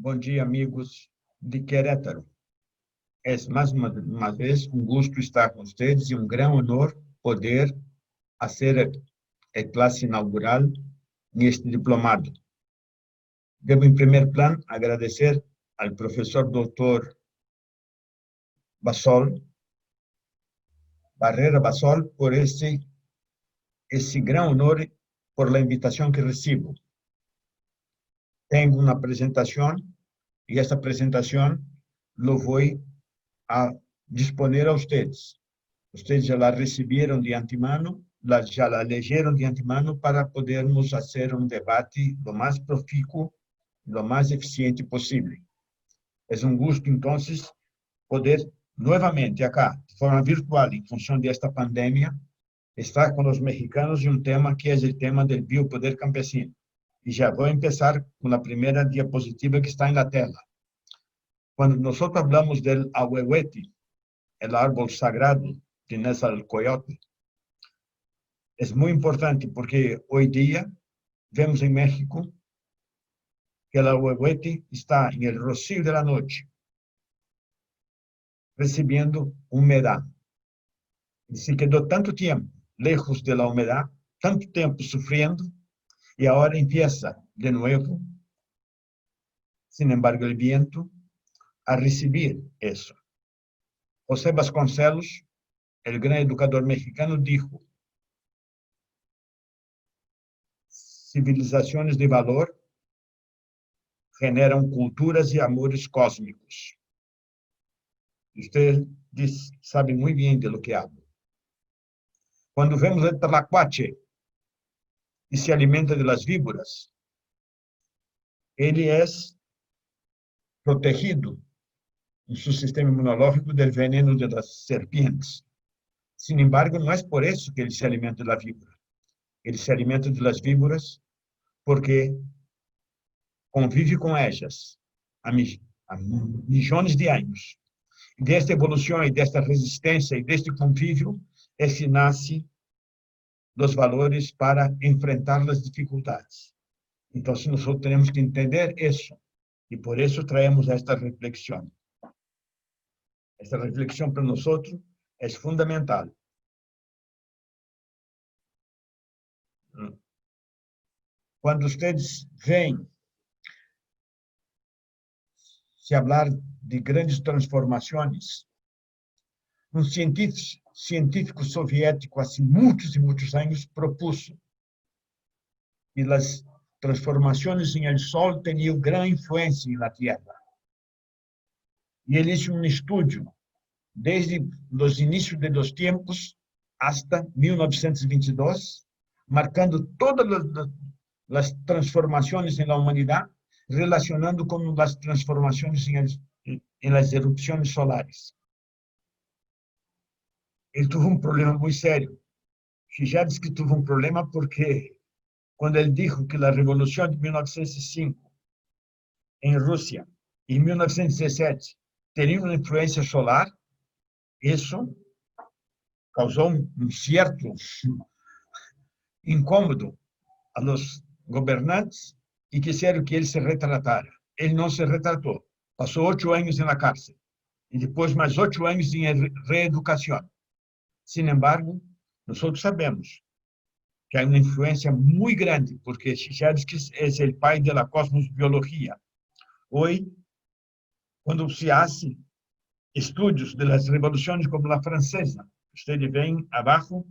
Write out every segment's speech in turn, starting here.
Bom dia, amigos de Querétaro. É mais uma vez um gosto estar com vocês e um grande honor poder ser a classe inaugural neste diplomado. Devo, em primeiro plano, agradecer ao professor Dr. Barrera Basol por esse grande honor, por la invitação que recebo. Tenho uma apresentação e esta apresentação lo vou a disponer a vocês. Vocês já la receberam de antemano, já la leyeron de antemano para podermos fazer um debate lo mais profícuo, lo mais eficiente possível. É um gosto, então, poder novamente acá, de forma virtual, em função desta pandemia, estar com os mexicanos em um tema que é o tema do biopoder campesino. E já vou começar com a primeira diapositiva que está na tela. Quando nós falamos do ahuehuete, o árbol sagrado de Nezahualcóyotl, é muito importante porque hoje dia vemos em México que o ahuehuete está em el rocío de la noche, recebendo umidade. E se quedou tanto tempo lejos de la umidade, tanto tempo sofrendo, e agora empieza de novo, sin embargo, o viento, a receber isso. José Vasconcelos, o grande educador mexicano, dijo: civilizações de valor generam culturas e amores cósmicos. Você sabe muito bem de lo que hablo. Quando vemos o tlacuache e se alimenta de las víboras, ele é protegido em seu sistema imunológico do veneno de las serpientes. Sin embargo, não é por isso que ele se alimenta da víbora. Ele se alimenta de las víboras porque convive com elas há milhões de anos. Desta evolução e desta resistência e deste convívio é que nasce os valores para enfrentar as dificuldades. Então, nós temos que entender isso, e por isso traemos esta reflexão. Esta reflexão para nós é fundamental. Quando vocês veem se falar de grandes transformações, um científico soviético, há muitos e muitos anos, propôs que as transformações em el Sol tinham grande influência na Terra. E ele fez um estudo desde os inícios dos tempos até 1922, marcando todas as transformações na humanidade, relacionando com as transformações em las erupções solares. Ele teve um problema muito sério. Já disse que teve um problema porque, quando ele disse que a Revolução de 1905, em Rússia, em 1917, teria uma influência solar, isso causou um certo incômodo a los governantes e quiseram que ele se retratara. Ele não se retratou. Passou 8 anos na cárcel e depois mais 8 anos em reeducação. Sin embargo, nós sabemos que há uma influência muito grande, porque Chicharsky é o pai da cosmosbiologia. Hoje, quando se faz estudos das revoluções como a francesa, você vê abaixo,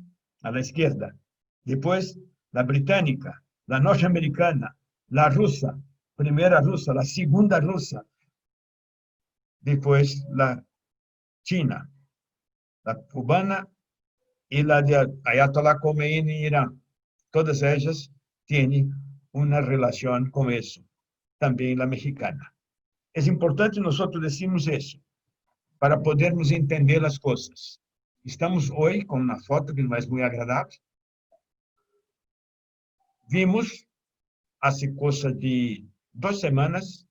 à esquerda. Depois, a britânica, a norte-americana, a russa, primeira russa, a segunda russa. Depois, a China, a cubana e a de Ayatollah Khomeini em Irã. Todas elas têm uma relação com isso. Também a mexicana. É importante nós dizermos isso, para podermos entender as coisas. Estamos hoje com uma foto que não é muito agradável. Vimos, há coisa de 2 semanas,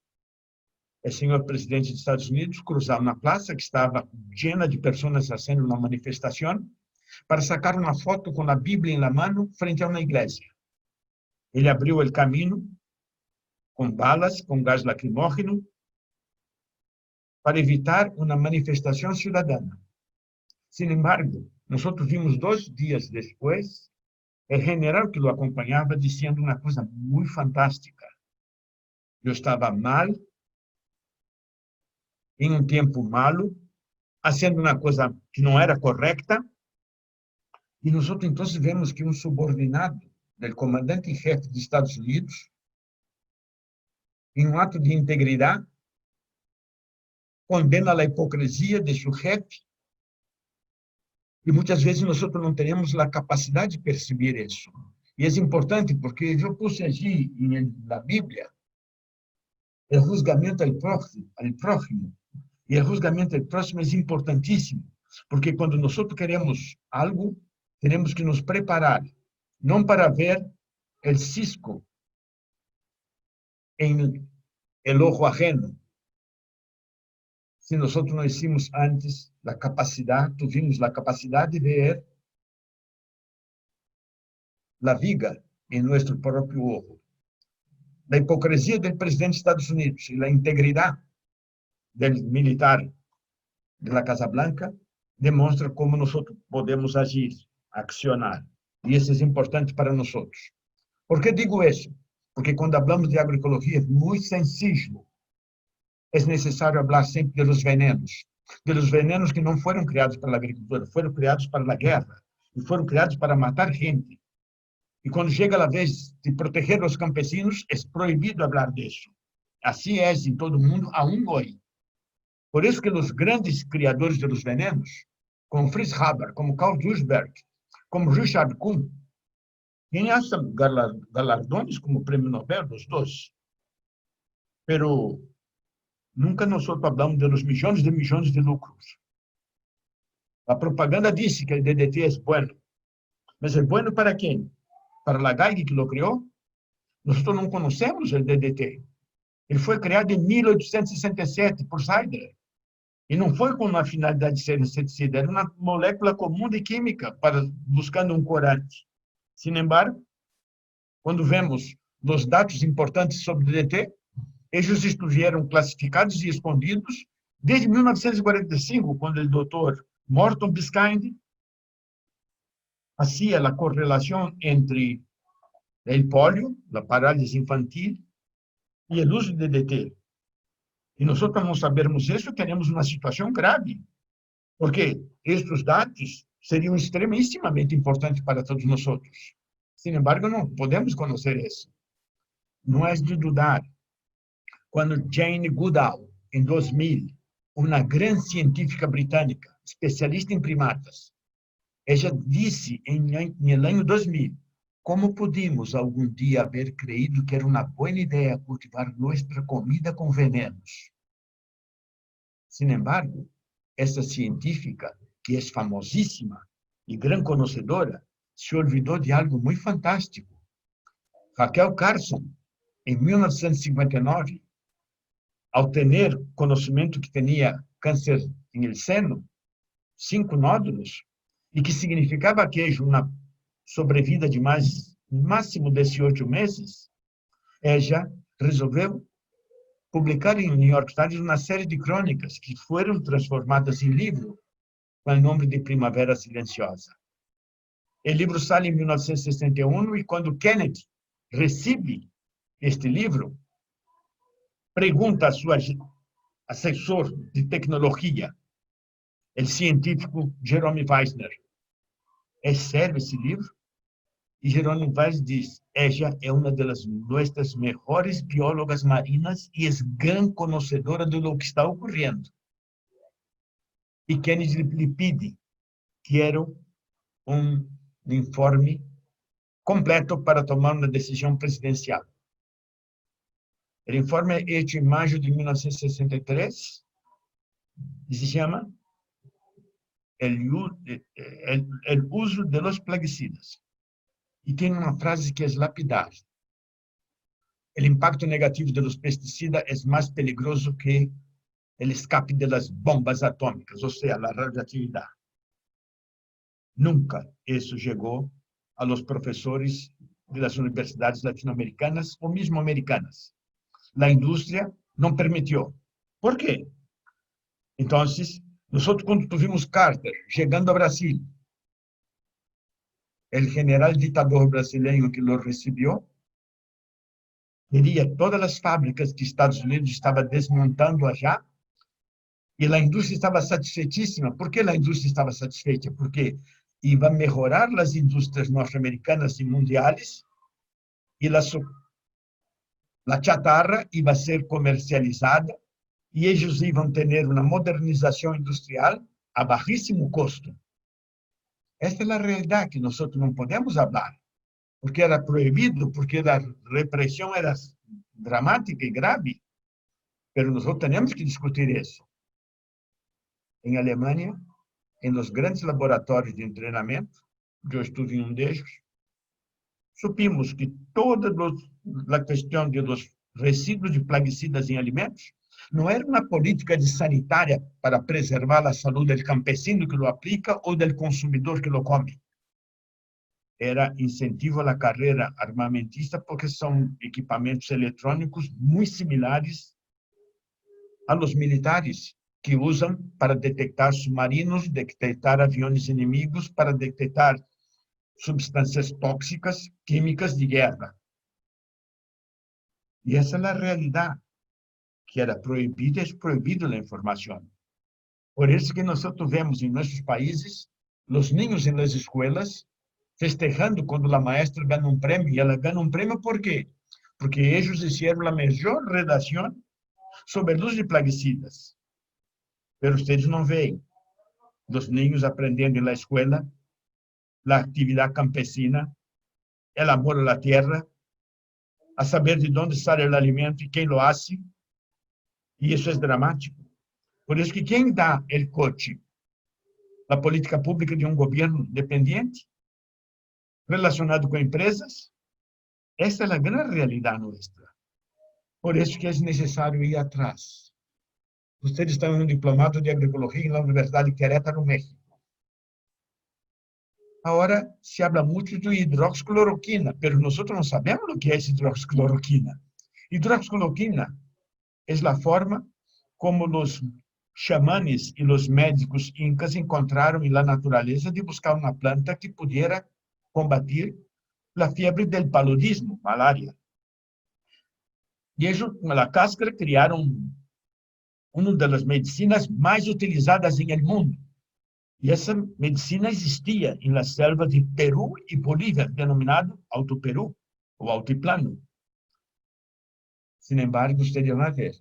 o senhor presidente dos Estados Unidos cruzar uma praça que estava cheia de pessoas fazendo uma manifestação para sacar uma foto com a Bíblia na mão frente a uma igreja. Ele abriu o caminho com balas, com gás lacrimógeno, para evitar uma manifestação cidadana. Sin embargo, nós vimos 2 dias depois o general que o acompanhava dizendo uma coisa muito fantástica. Eu estava mal, em um tempo malo, fazendo uma coisa que não era correta, e nós então vemos que um subordinado do comandante-em-chefe dos Estados Unidos, em um ato de integridade, condena a hipocrisia de seu chefe, e muitas vezes nós não temos a capacidade de perceber isso. E é importante porque eu puse allí na Bíblia o julgamento ao próximo. E o julgamento ao próximo é importantíssimo, porque quando nós queremos algo, temos que nos preparar, não para ver o cisco em el ojo ajeno, se nós não hicimos antes tuvimos a capacidade de ver a viga em nosso próprio ojo. A hipocrisia do presidente dos Estados Unidos e a integridade do militar da Casa Blanca demonstra como nós podemos agir, accionar. E isso é importante para nós. Por que digo isso? Porque quando falamos de agroecologia é muito sencillo. É necessário falar sempre de los venenos que não foram criados para a agricultura, foram criados para a guerra e foram criados para matar gente. E quando chega a vez de proteger os campesinos, é proibido falar disso. Assim é em todo o mundo, aún hoje. Por isso que os grandes criadores de los venenos, como Fritz Haber, como Carl Duisberg, como Richard Kuhn, têm galardones como prêmio Nobel, os dois. Pero nunca nós falamos de los milhões de lucros. A propaganda disse que o DDT é bueno. Mas é bueno para quem? Para a Geigy que lo criou? Nós não conhecemos o DDT. Ele foi criado em 1867 por Seidler. E não foi com a finalidade de ser inseticida, era uma molécula comum de química, buscando um corante. Sin embargo, quando vemos os dados importantes sobre o DDT, eles estiveram classificados e escondidos desde 1945, quando o doutor Morton Biskind fazia a correlação entre o pólio, a parálise infantil, e o uso de DDT. E nós não sabermos isso, teremos uma situação grave, porque estes dados seriam extremamente importantes para todos nós. Sin embargo, não podemos conhecer isso. Não é de dudar. Quando Jane Goodall, em 2000, uma grande científica britânica, especialista em primatas, ela disse no ano 2000, como podíamos algum dia haver creído que era uma boa ideia cultivar nossa comida com venenos? Sin embargo, essa científica, que é famosíssima e grande conhecedora, se olvidou de algo muito fantástico. Raquel Carson, em 1959, ao ter conhecimento que tinha câncer em el seno, 5 nódulos, e que significava que uma sobrevida de máximo 18 meses, ela resolveu publicar em New York Times uma série de crônicas que foram transformadas em livro com o nome de Primavera Silenciosa. O livro sai em 1961 e quando Kennedy recebe este livro, pergunta a seu assessor de tecnologia, o científico Jerome Weissner, é sério esse livro? E Jerome Weissner diz, ela é uma das nossas melhores biólogas marinas e é grande conhecedora de lo que está ocorrendo. E Kennedy lhe pede, quero um informe completo para tomar uma decisão presidencial. O informe é feito em maio de 1963 e se chama El uso de los plaguicidas. E tem uma frase que é lapidar. O impacto negativo dos pesticidas é mais peligroso que o escape das bombas atômicas, ou seja, a radioatividade. Nunca isso chegou a los professores das universidades latino-americanas ou mesmo americanas. a indústria não permitiu. Por quê? Então, nós, quando tuvimos Carter chegando ao Brasil, o general ditador brasileiro que o recebeu queria todas as fábricas que Estados Unidos estava desmontando já, e a indústria estava satisfeitíssima. Por que a indústria estava satisfeita? Porque iba a melhorar as indústrias norte-americanas e mundiais, e a chatarra iba a ser comercializada, e eles iam ter uma modernização industrial a baixíssimo custo. Esta é a realidade que nós não podemos falar, porque era proibido, porque a repressão era dramática e grave, mas nós temos que discutir isso. Em Alemanha, em los grandes laboratórios de treinamento, eu estive em um deles, supimos que toda a questão dos resíduos de plaguicidas em alimentos não era uma política sanitária para preservar a saúde do campesino que o aplica ou do consumidor que o come. Era incentivo à carreira armamentista, porque são equipamentos eletrônicos muito similares a los militares, que usam para detectar submarinos, detectar aviões inimigos, para detectar substâncias tóxicas, químicas de guerra. E essa é a realidade, que era proibida, é proibida a informação. Por isso que nós vemos em nossos países, os niños nas escolas, festejando quando a maestra ganha um prêmio, e ela ganha um prêmio por quê? Porque eles fizeram a melhor redação sobre o uso de plaguicidas. Mas vocês não veem os niños aprendendo na escola a atividade campesina, o amor à terra, a saber de onde sai o alimento e quem lo hace, e isso é dramático. Por isso que quem dá o coche, a política pública de um governo dependente, relacionado com empresas, essa é a grande realidade nossa. Por isso que é necessário ir atrás. Vocês estão em um diplomado de agroecologia na Universidade de Querétaro, no México. Agora se habla muito de hidroxicloroquina, mas nós não sabemos o que é hidroxicloroquina. Hidroxicloroquina é a forma como os xamanes e os médicos incas encontraram na natureza de buscar uma planta que pudesse combater a febre del paludismo, malária. E eles, com a cáscara, criaram uma das medicinas mais utilizadas em el mundo. E essa medicina existia na selva de Peru e Bolívia, denominado Alto Peru, ou Altiplano. Sin embargo, ustedes van a ver,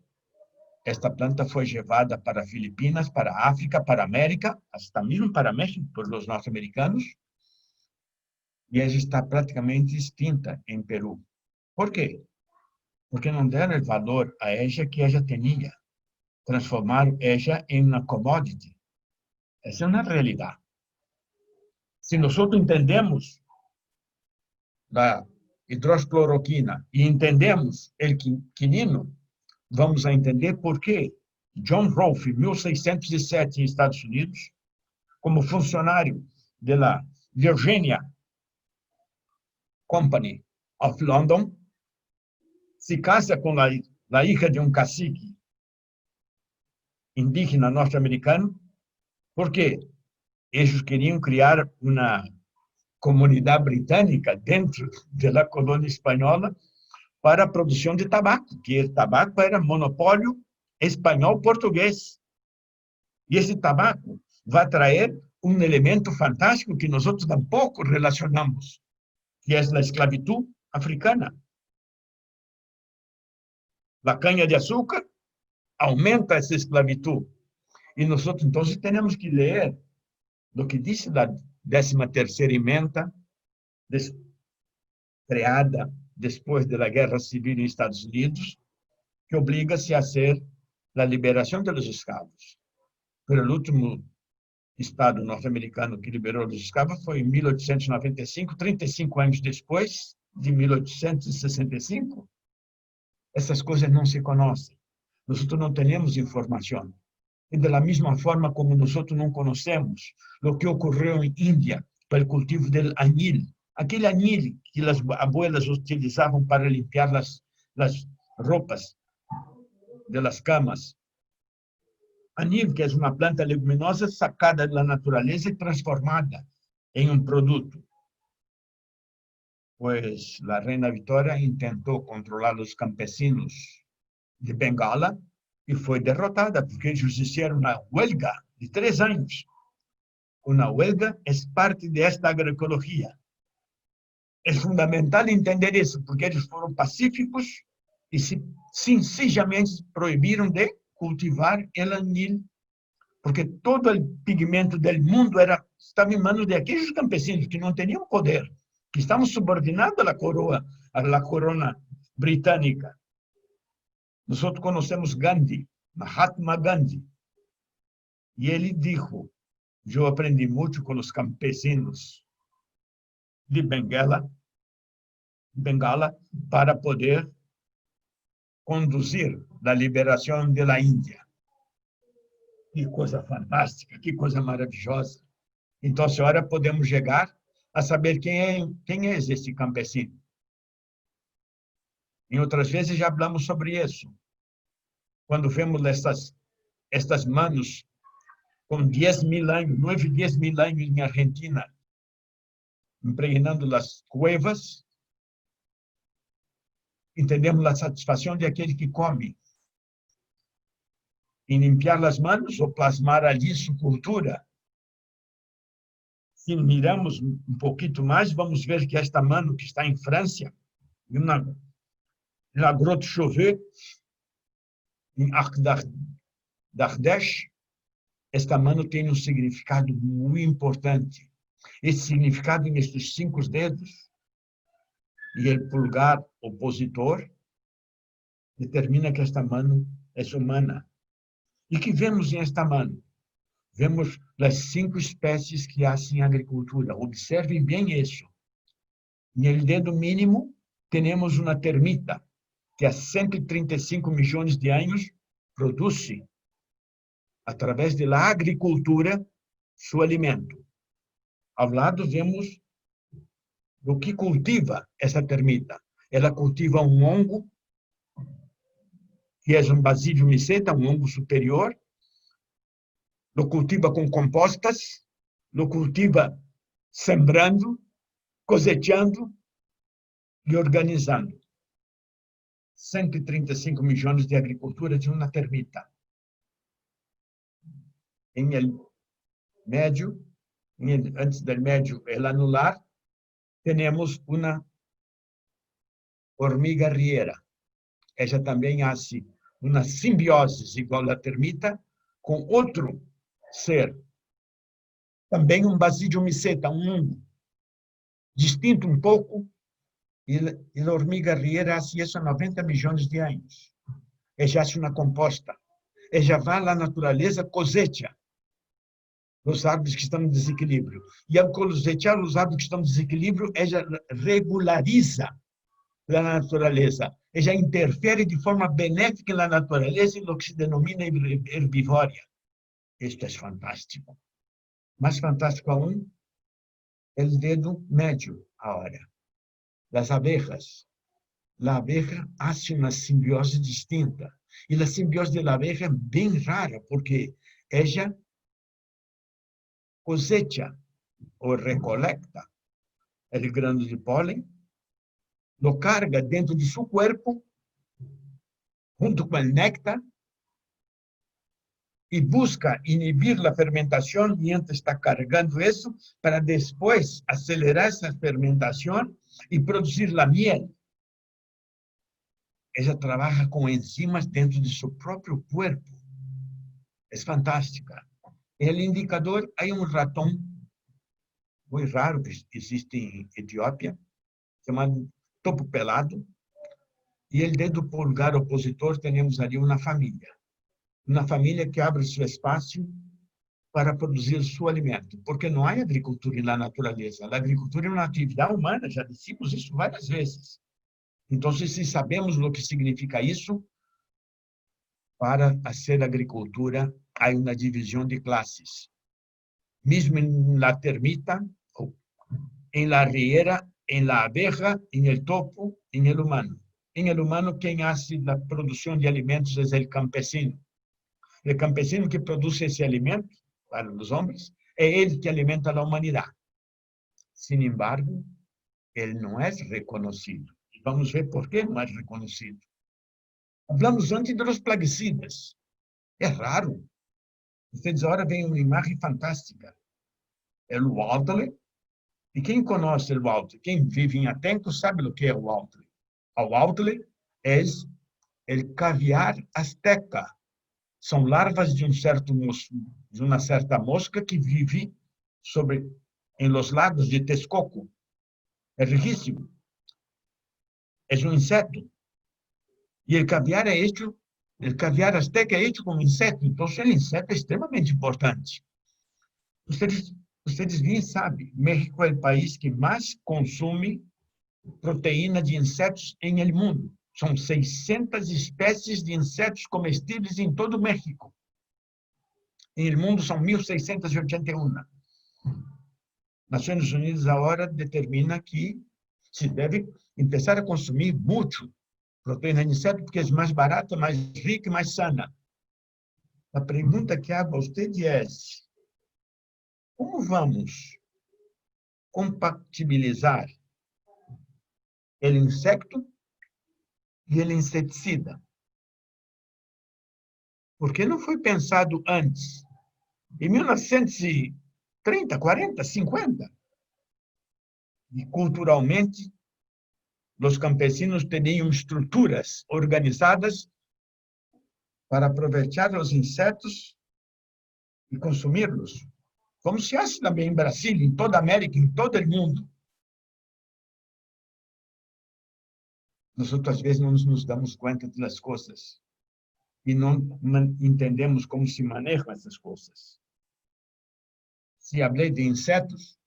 esta planta foi levada para Filipinas, para África, para América, hasta mesmo para México, por los norte-americanos, e ela está praticamente extinta em Peru. Por quê? Porque não deram o valor a ela que ela tinha. Transformaram ela em uma commodity. Essa é uma realidade. Se nós entendemos a hidroxicloroquina e entendemos o quinino, vamos a entender por que John Rolfe, em 1607, em Estados Unidos, como funcionário da Virginia Company of London, se casa com a hija de um cacique indígena norte-americano, porque eles queriam criar uma comunidade britânica dentro da colônia espanhola para a produção de tabaco, que o tabaco era monopólio espanhol-português. E esse tabaco vai trazer um elemento fantástico que nós tampouco relacionamos, que é a esclavitud africana. A canha-de-açúcar aumenta essa esclavitud. E nós, então, temos que ler o que diz a 13ª emenda, criada depois da Guerra Civil nos Estados Unidos, que obriga-se a fazer a liberação dos escravos. Mas o último Estado norte-americano que liberou os escravos foi em 1895, 35 anos depois de 1865. Essas coisas não se conhecem. Nós não temos informação. E da mesma forma como nós não conhecemos o que ocorreu em Índia para o cultivo do anil, aquele anil que as abuelas utilizavam para limpar as roupas de las camas. Anil, que é uma planta leguminosa sacada da natureza e transformada em um produto. Pues a reina Vitória tentou controlar os campesinos de Bengala e foi derrotada, porque eles fizeram uma huelga de 3 anos. Uma huelga é parte desta agroecologia. É fundamental entender isso, porque eles foram pacíficos e sencillamente proibiram de cultivar el anil, porque todo o pigmento do mundo estava em manos de aqueles campesinos que não tinham poder, que estavam subordinados à corona britânica. Nós conhecemos Gandhi, Mahatma Gandhi, e ele disse: eu aprendi muito com os campesinos de Bengala para poder conduzir a liberação da Índia. Que coisa fantástica, que coisa maravilhosa. Então, agora podemos chegar a saber quem é esse campesino. Em outras vezes já falamos sobre isso. Quando vemos estas manos com 10.000 anos, 10.000 anos em Argentina, impregnando as cuevas, entendemos a satisfação de aquele que come. Em limpiar as mãos ou plasmar ali sua cultura. Se miramos um pouquinho mais, vamos ver que esta mano que está em França, na Grotte Chauvet, em Arc d'Ardèche, esta mano tem um significado muito importante. Esse significado nestes 5 dedos e o pulgar opositor determina que esta mano é humana. E que vemos em esta mano? Vemos as 5 espécies que há em agricultura. Observem bem isso. No dedo mínimo, temos uma termita, que há 135 milhões de anos produz, através da agricultura, seu alimento. Ao lado, vemos o que cultiva essa termita. Ela cultiva um hongo, que é um Basidium miceta, um hongo superior, lo cultiva com compostas, lo cultiva sembrando, cosechando e organizando. 135 milhões de agricultura de uma termita. Em el médio, antes do médio, el anular, temos uma hormiga riera. Ela também hace uma simbiose igual à termita com outro ser. Também um Basidium miceta, um hongo, distinto um pouco, e a hormiga riera hace isso há 90 milhões de anos. Ela hace uma composta. Ela vai à natureza, cosecha os árvores que estão em desequilíbrio. E ao cosechar os árvores que estão em desequilíbrio, ela regulariza a natureza. Ela interfere de forma benéfica na natureza em o que se denomina herbivória. Isto é fantástico. Mais fantástico aún, o dedo médio agora. Das abejas. A abeja hace uma simbiose distinta. E a simbiose da abeja é bem rara, porque ela cosecha ou recolecta o grano de pólen, lo carga dentro de seu corpo, junto com o néctar, e busca inibir a fermentação mientras está carregando isso, para depois acelerar essa fermentação e produzir a miel. Ela trabalha com enzimas dentro de seu próprio corpo. É fantástica. O indicador, há um ratão muito raro que existe em Etiópia, chamado topo pelado, e o dedo polegar opositor, temos ali uma família. Uma família que abre seu espaço para produzir seu alimento, porque não há agricultura na natureza. A agricultura é uma atividade humana, já dissemos isso várias vezes. Então, se sabemos o que significa isso, para fazer agricultura, há uma divisão de classes. Mesmo na termita, em la riera, em la abeja, em el topo, em el humano. en el humano, quien hace la producción de alimentos es el campesino. El campesino que produce ese alimento para los hombres es el que alimenta a la humanidad. Sin embargo, él no es reconocido. Y vamos a ver por qué no es reconocido. Hablamos antes de los plaguicidas. Es raro. Ustedes ahora ven una imagen fantástica. El Waltley. E quem conhece o Waltley, quem vive em Atenco, sabe o que é o Waltley. O Waltley é o caviar azteca. São larvas de uma certa mosca que vive em los lagos de Texcoco. É riquíssimo. É um inseto. E o caviar azteca é hecho com inseto. Então, o inseto é extremamente importante. Vocês bien sabem, México é o país que mais consome proteína de insetos em el mundo. São 600 espécies de insetos comestíveis em todo o México. Em el mundo são 1.681. Nações Unidas agora determina que se deve começar a consumir muito proteína de inseto, porque é mais barata, mais rica e mais sana. A pergunta que hago a você é: como vamos compatibilizar o insecto e o inseticida? Por que não foi pensado antes? Em 1930, 40, 50. E culturalmente, os campesinos tinham estruturas organizadas para aproveitar os insetos e consumi-los. Como se hace também em Brasil, em toda a América, em todo o mundo. Nós, às vezes, não nos damos conta das coisas e não entendemos como se manejam essas coisas. Se falei de insetos,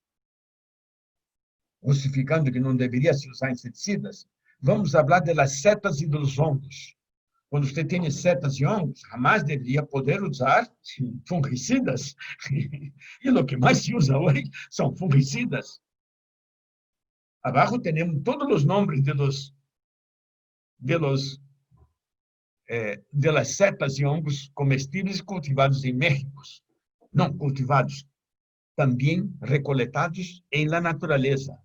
justificando que não deveria se usar inseticidas, vamos falar das setas e dos hongos. Quando você tem setas e hongos, jamais deveria poder usar fungicidas. E o que mais se usa hoje são fungicidas. Abaixo temos todos os nomes de las setas e hongos comestíveis cultivados em México. Não cultivados, também recoletados em la natureza.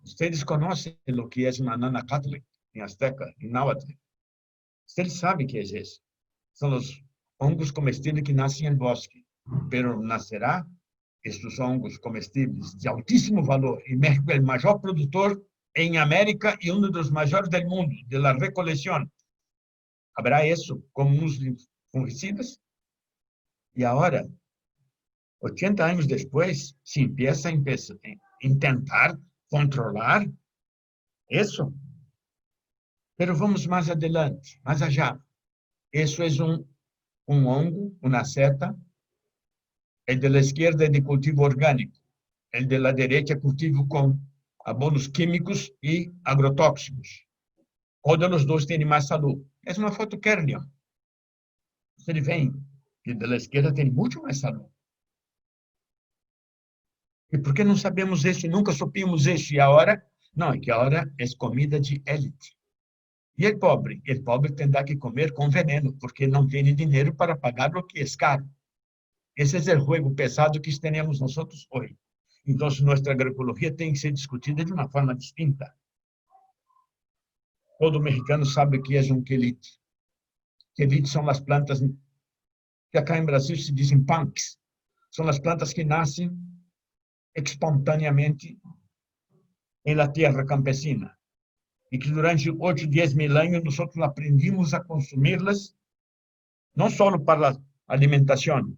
Vocês conhecem o que é uma nanacatl em azteca, em náhuatl? Vocês sabem o que é isso? São os hongos comestíveis que nascem em bosque, pero nascerá estes hongos comestíveis de altíssimo valor. E México é o maior produtor em América e um dos maiores do mundo, de la recolección. Haverá isso como uso de fungicidas? E agora, 80 anos depois, se empieza a tentar controlar isso. Pero vamos mais adelante, mais allá. Isso é um hongo, uma seta. El de la izquierda é de cultivo orgânico. El de la derecha é cultivo com abonos químicos e agrotóxicos. Qual dos dois tem mais saúde? É uma foto Kernel. Você vê que de la izquierda tem muito mais saúde. E por que não sabemos isso? Nunca supimos isso. E agora? Não, é que agora é comida de élite. E o pobre? O pobre terá que comer com veneno, porque não tem dinheiro para pagar o que é caro. Esse é o jogo pesado que temos nós hoje. Então, nossa agroecologia tem que ser discutida de uma forma distinta. Todo mexicano sabe que é um quelite. Quelite são as plantas que acá em Brasil se dizem punks. São as plantas que nascem espontaneamente em la tierra campesina. E que durante 8, 10 mil anos nós aprendimos a consumi-las, não só para a alimentação,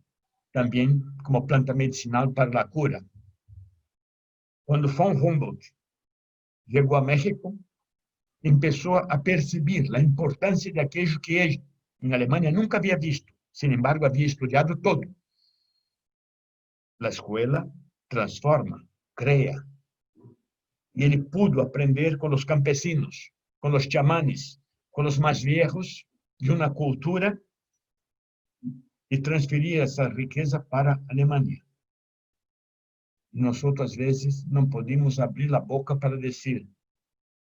também como planta medicinal para a cura. Quando von Humboldt chegou a México, começou a perceber a importância de aquilo que ele, em Alemanha, nunca havia visto. Sin embargo, havia estudado todo. A escola transforma, cria. E ele pudo aprender com os campesinos, com os chamanes, com os mais velhos de uma cultura e transferir essa riqueza para a Alemanha. Nós, às vezes, não podemos abrir a boca para dizer: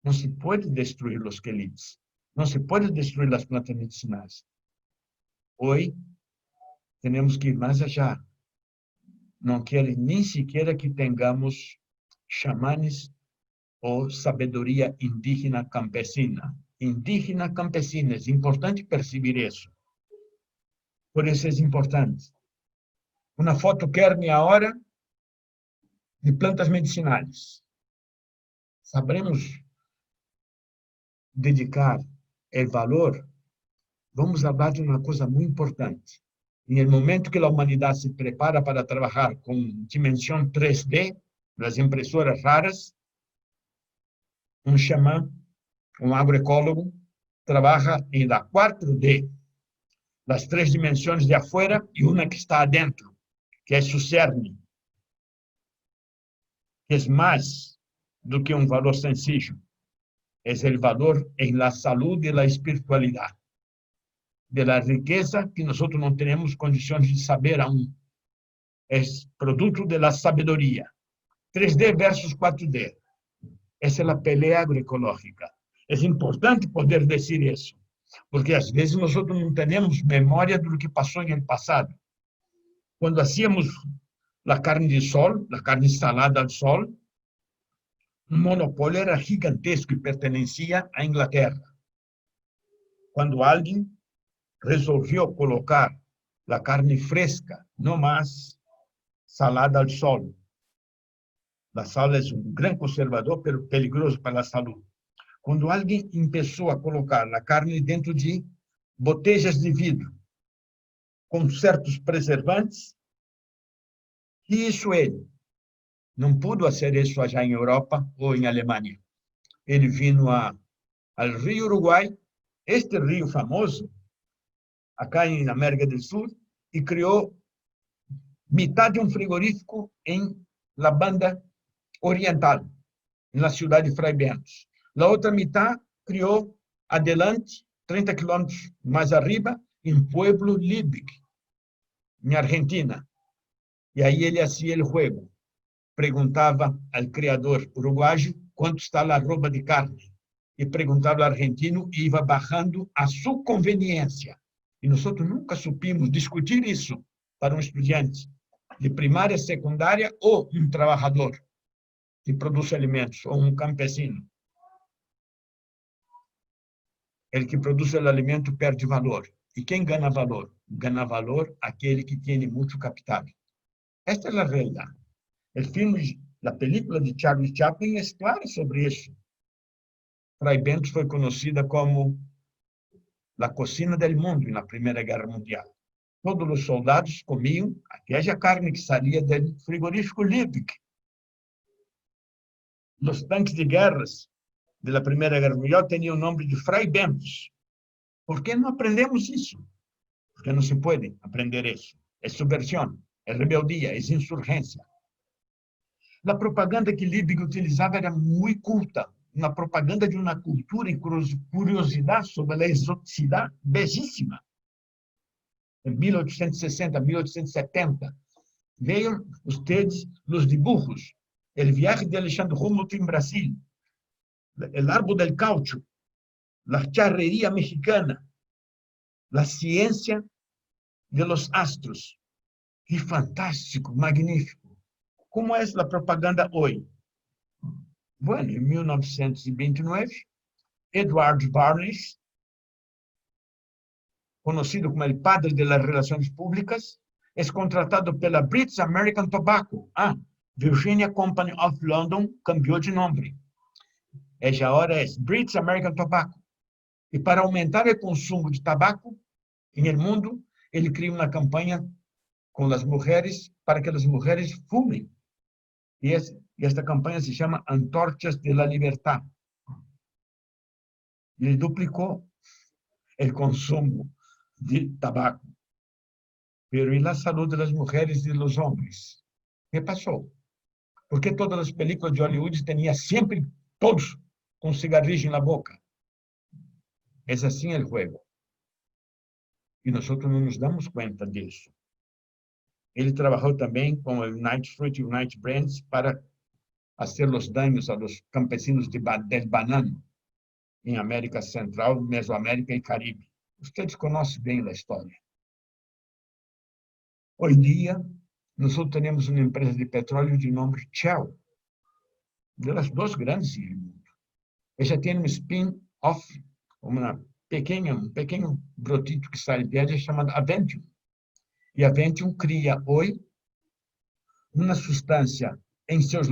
Não se pode destruir os quelites. Não se pode destruir as plantas medicinais. Hoje, temos que ir mais allá. Não quero nem sequer que tenhamos xamanes ou sabedoria indígena campesina. Indígena campesina, é importante perceber isso. Por isso é importante. Uma foto Kern agora de plantas medicinais. Sabremos dedicar o valor. Vamos falar de uma coisa muito importante. No momento que a humanidade se prepara para trabalhar com dimensão 3D, das impressoras raras, um xamã, um agroecólogo, trabalha em la 4D, das 3 dimensões de afuera e uma que está adentro, que é su cerne, que é mais do que um valor sencillo, é o valor em la saúde e la espiritualidade, de la riqueza que nós não temos condições de saber aún. É produto de la sabedoria. 3D versus 4D. Essa é a pelea agroecológica. É importante poder dizer isso, porque às vezes nós não temos memória do que passou no passado. Quando hacíamos a carne de sol, a carne salada ao sol, o monopólio era gigantesco e pertencia à Inglaterra. Quando alguém resolveu colocar a carne fresca, não mais salada ao sol. A sal é um grande conservador, mas perigoso para a saúde. Quando alguém começou a colocar a carne dentro de botelhas de vidro, com certos preservantes, e isso ele não pôde fazer isso já em Europa ou em Alemanha. Ele vindo ao Rio Uruguai, este rio famoso, acá em América do Sul, e criou metade de um frigorífico em la banda oriental, na cidade de Frei Bentos. A outra metade criou adelante, 30 quilômetros mais arriba, em Pueblo Liebig, em Argentina. E aí ele fazia o jogo. Perguntava ao criador uruguaio quanto está a arroba de carne. E perguntava ao argentino e ia bajando a sua conveniência. E nós nunca supimos discutir isso para um estudante de primária, secundária ou um trabalhador que produz alimentos, ou um campesino. Ele que produz o alimento perde valor. E quem ganha valor? Ganha valor aquele que tem muito capital. Esta é a realidade. O filme, a película de Charlie Chaplin é clara sobre isso. Frei Bentos foi conhecida como a cocina do mundo na Primeira Guerra Mundial. Todos os soldados comiam aquela carne que saía do frigorífico Liebig. Os tanques de guerras da Primeira Guerra Mundial tinham o nome de Frei Bentos. Por que não aprendemos isso? Porque não se pode aprender isso. É subversão, é rebeldia, é insurgência. A propaganda que Liebig utilizava era muito culta, uma propaganda de uma cultura e curiosidade sobre a exoticidade belíssima. Em 1860, 1870, veio ustedes os dibujos, o viagem de Alexandre Humboldt em Brasil, o árbol del caucho, a charreria mexicana, a ciência de los astros. Que fantástico, magnífico. Como é a propaganda hoje? Bueno, em 1929, Edward Bernays, conhecido como o padre das relações públicas, é contratado pela British American Tobacco. Virginia Company of London cambiou de nome. Essa hora é British American Tobacco. E para aumentar o consumo de tabaco no mundo, ele cria uma campanha com as mulheres para que as mulheres fumem. E esta campanha se chama Antorchas de la Libertad. Ele duplicou o consumo de tabaco. Pero e a saúde das mulheres e dos homens? O que passou? Porque todas as películas de Hollywood tinham sempre todos com cigarrillo na boca. É assim o jogo. E nós não nos damos conta disso. Ele trabalhou também com o United Fruit e United Brands para hacer los daños a los campesinos del banano en América Central, Mesoamérica y Caribe. Ustedes conocen bien la historia. Hoy día, nosotros tenemos una empresa de petróleo de nombre Shell, de las dos grandes en el mundo. Ella tiene un spin-off, un pequeño brotito que sale de ella llamado Aventium. Y Aventium cría hoy una sustancia en sus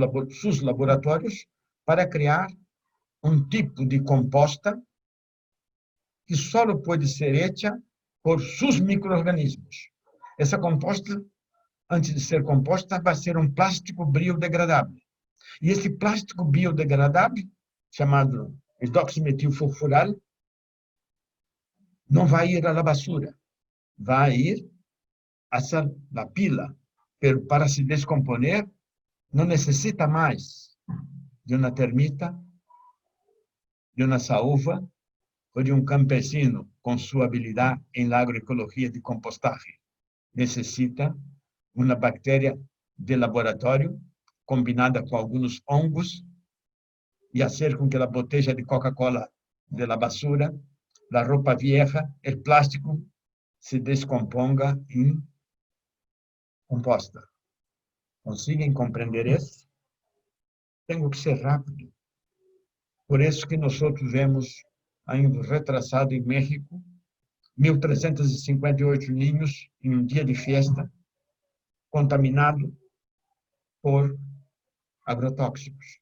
laboratorios para crear un tipo de composta que solo puede ser hecha por sus microorganismos. Essa composta, antes de ser composta, vai ser um plástico biodegradável. E esse plástico biodegradável, chamado hidroximetilfurfural, não vai ir à basura, vai ir a la pila. Pero para se descomponer, não necessita mais de uma termita, de uma saúva ou de um campesino com sua habilidade em agroecologia de compostagem. Necessita uma bactéria de laboratório combinada com alguns hongos e fazer com que a botella de Coca-Cola de la basura, a roupa vieja, o plástico se descomponga em composta. Conseguem compreender isso? Tenho que ser rápido. Por isso que nós vemos ainda retrasado em México 1.358 niños em um dia de festa contaminado por agrotóxicos.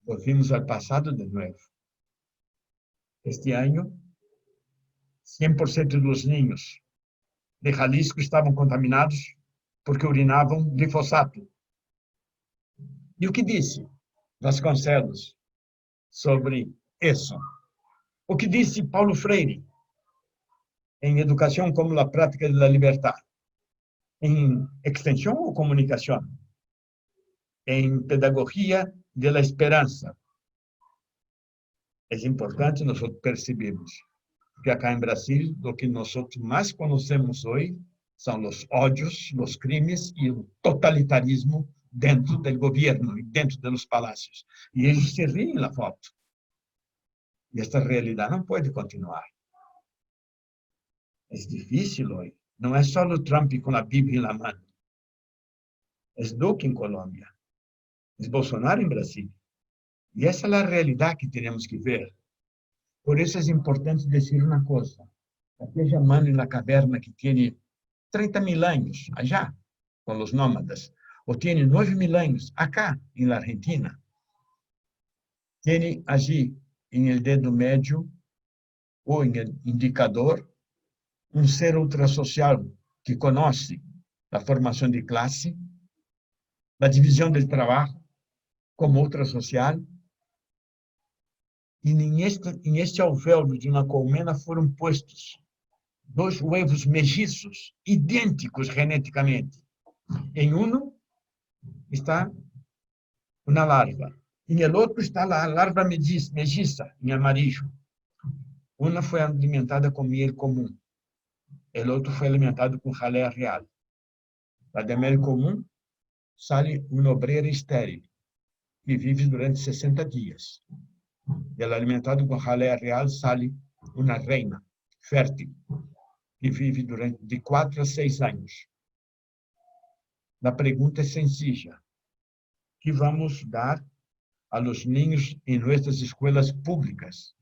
Volvimos ao passado de novo. Este ano, 100% dos niños de Jalisco estavam contaminados porque urinavam glifosato. E o que disse Vasconcelos sobre isso? O que disse Paulo Freire em Educação como a Prática da Liberdade? Em Extensão ou Comunicação? Em Pedagogia da Esperança. É importante nós percebermos que acá em Brasil, o que nós mais conhecemos hoje são os ódios, os crimes e o totalitarismo dentro do governo e dentro dos palácios. E eles se riem na foto. E esta realidade não pode continuar. É difícil hoje. Não é só o Trump com a Bíblia na mão. É Duque em Colômbia. É Bolsonaro em Brasil. E essa é a realidade que temos que ver. Por isso é importante dizer uma coisa. Aquele mano na caverna que tem 30.000 anos, allá, com os nômadas, ou tem 9.000 anos, acá, na Argentina, tem allí, em el dedo médio, ou em el indicador, um ser ultrasocial que conhece a formação de classe, a divisão do trabalho como ultrasocial, e em este alvéolo de uma colmena foram postos 2 huevos mellizos, idênticos geneticamente. Em um está uma larva, em el outro está a larva melliza, em amarillo. Uma foi alimentada com miel comum, o outro foi alimentado com jalea real. A de miel comum sale uma obreira estéril, que vive durante 60 dias. E ela alimentado com jalea real sale uma reina fértil, que vive durante de 4 a 6 anos. A pergunta é sencilla. Que vamos dar a los niños em nossas escolas públicas?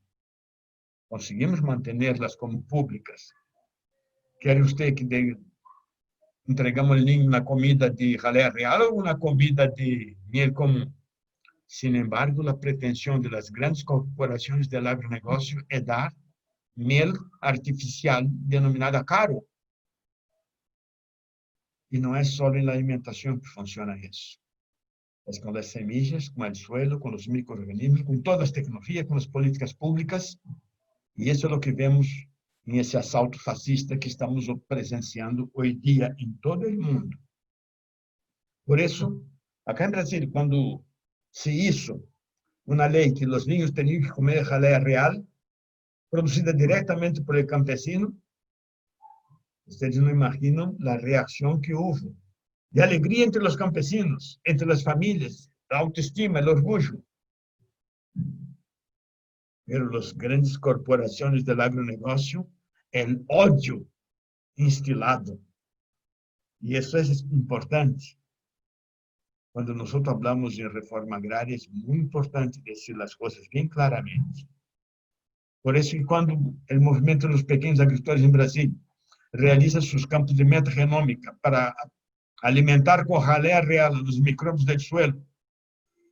Conseguimos mantê-las como públicas? Quer você que entregamos ao niño uma comida de jalea real ou uma comida de miel comum? Sin embargo, a pretensão das grandes corporações do agronegócio é dar miel artificial denominada caro. E não é só na alimentação que funciona isso. É com as semillas, com o suelo, com os micro-organismos, com todas as tecnologias, com as políticas públicas. E isso é o que vemos nesse assalto fascista que estamos presenciando hoje dia em todo o mundo. Por isso, acá em Brasil, quando se hizo uma lei que os niños tinham que comer jalea real, producida diretamente por el campesino, vocês não imaginam a reação que houve, de alegria entre os campesinos, entre as famílias, la autoestima, el orgullo. Pero las grandes corporaciones del agronegocio, el odio instilado. Y eso es importante. Cuando nosotros hablamos de reforma agraria, es muy importante decir las cosas bien claramente. Por eso, cuando el movimiento de los pequeños agricultores en Brasil realiza sus campos de metagenómica para alimentar con jalea real los microbios del suelo,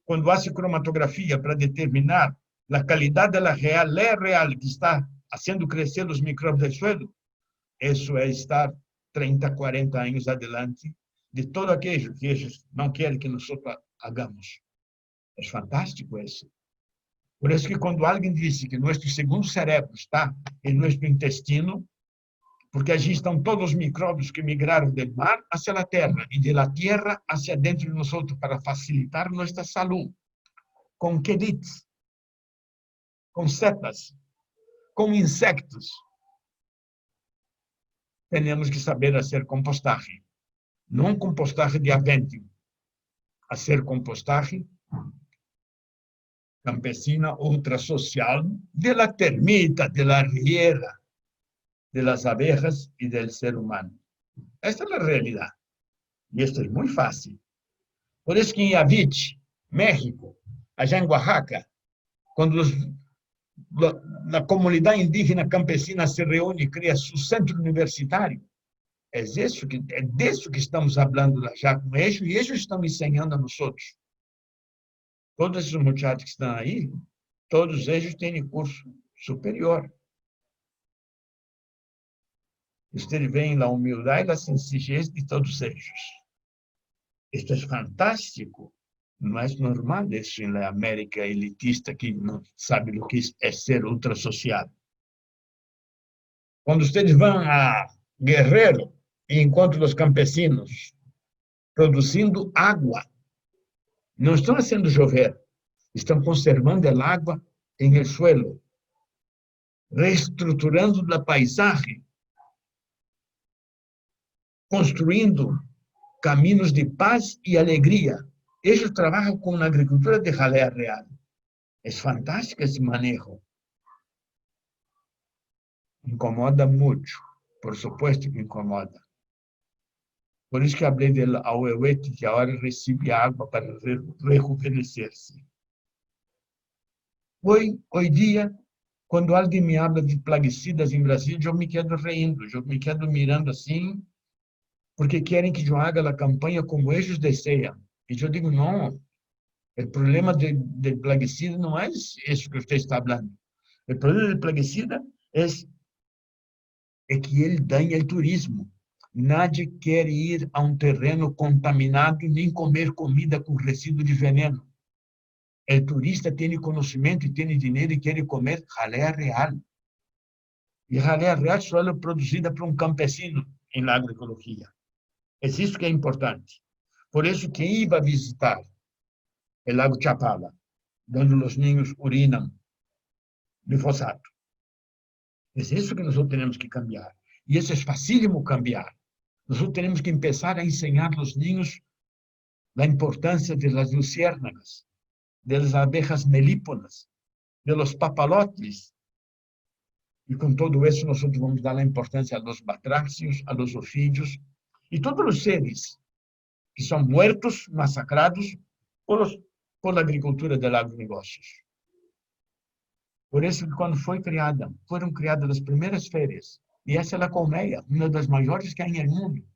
cuando hace cromatografía para determinar la calidad de la jalea real que está haciendo crecer los microbios del suelo, eso es estar 30, 40 años adelante de todo aquello que ellos no quieren que nosotros hagamos. Es fantástico eso. Por eso que cuando alguien dice que nuestro segundo cerebro está en nuestro intestino, porque allí están todos los microbios que migraron del mar hacia la tierra y de la tierra hacia dentro de nosotros para facilitar nuestra salud, con quelites, con setas, con insectos. Tenemos que saber hacer compostaje, no un compostaje de avento, hacer compostaje campesina ultrasocial de la termita, de la riera, de las abejas y del ser humano. Esta es la realidad. Y esto es muy fácil. Por eso que en Avich, México, allá en Oaxaca, cuando la comunidad indígena campesina se reúne y crea su centro universitario, é disso que estamos falando já com eles, e eles estão ensinando a nós outros. Todos esses muchachos que estão aí, todos eles têm curso superior. Ustedes veem a humildade e a sencillez de todos eles. Isto é fantástico. Não é normal isso na América elitista, que não sabe o que é ser ultrasocial. Quando vocês vão a Guerrero e encontram os campesinos produzindo água, não estão fazendo chover, estão conservando a água em el suelo, reestruturando a paisagem, construindo caminhos de paz e alegria. Eles trabalham com a agricultura de jalea real. É fantástico esse manejo. Incomoda muito, por supuesto que incomoda. Por isso que falei do auehuete, que agora recebe água para rejuvenescer-se. Hoje dia, quando alguém me habla de plaguicidas em Brasil, eu me quedo rindo, eu me quedo mirando assim, porque querem que eu haga a campanha como eles desejam. E eu digo, não, o problema de plaguicida não é isso que você está falando. O problema de plaguicida é que ele danha o turismo. Nadie quer ir a um terreno contaminado nem comer comida com resíduo de veneno. O turista tem conhecimento e tem dinheiro e quer comer jalea real. E jalea real só é produzida por um campesino em agroecologia. É isso que é importante. Por isso, quem iba a visitar o lago Chapala, onde os niños urinam glifosato, é isso que nós temos que cambiar. E isso é facílimo cambiar. Nós temos que começar a ensinar aos niños a importância das luciérnagas, das abejas melíponas, dos papalotes. E com todo isso, nós vamos dar a importância aos batráceos, aos ofídeos e todos os seres que são mortos, massacrados por a agricultura de agronegócios. Por isso, quando foram criadas as primeiras férias, e essa é a colmeia, uma das maiores que há no mundo.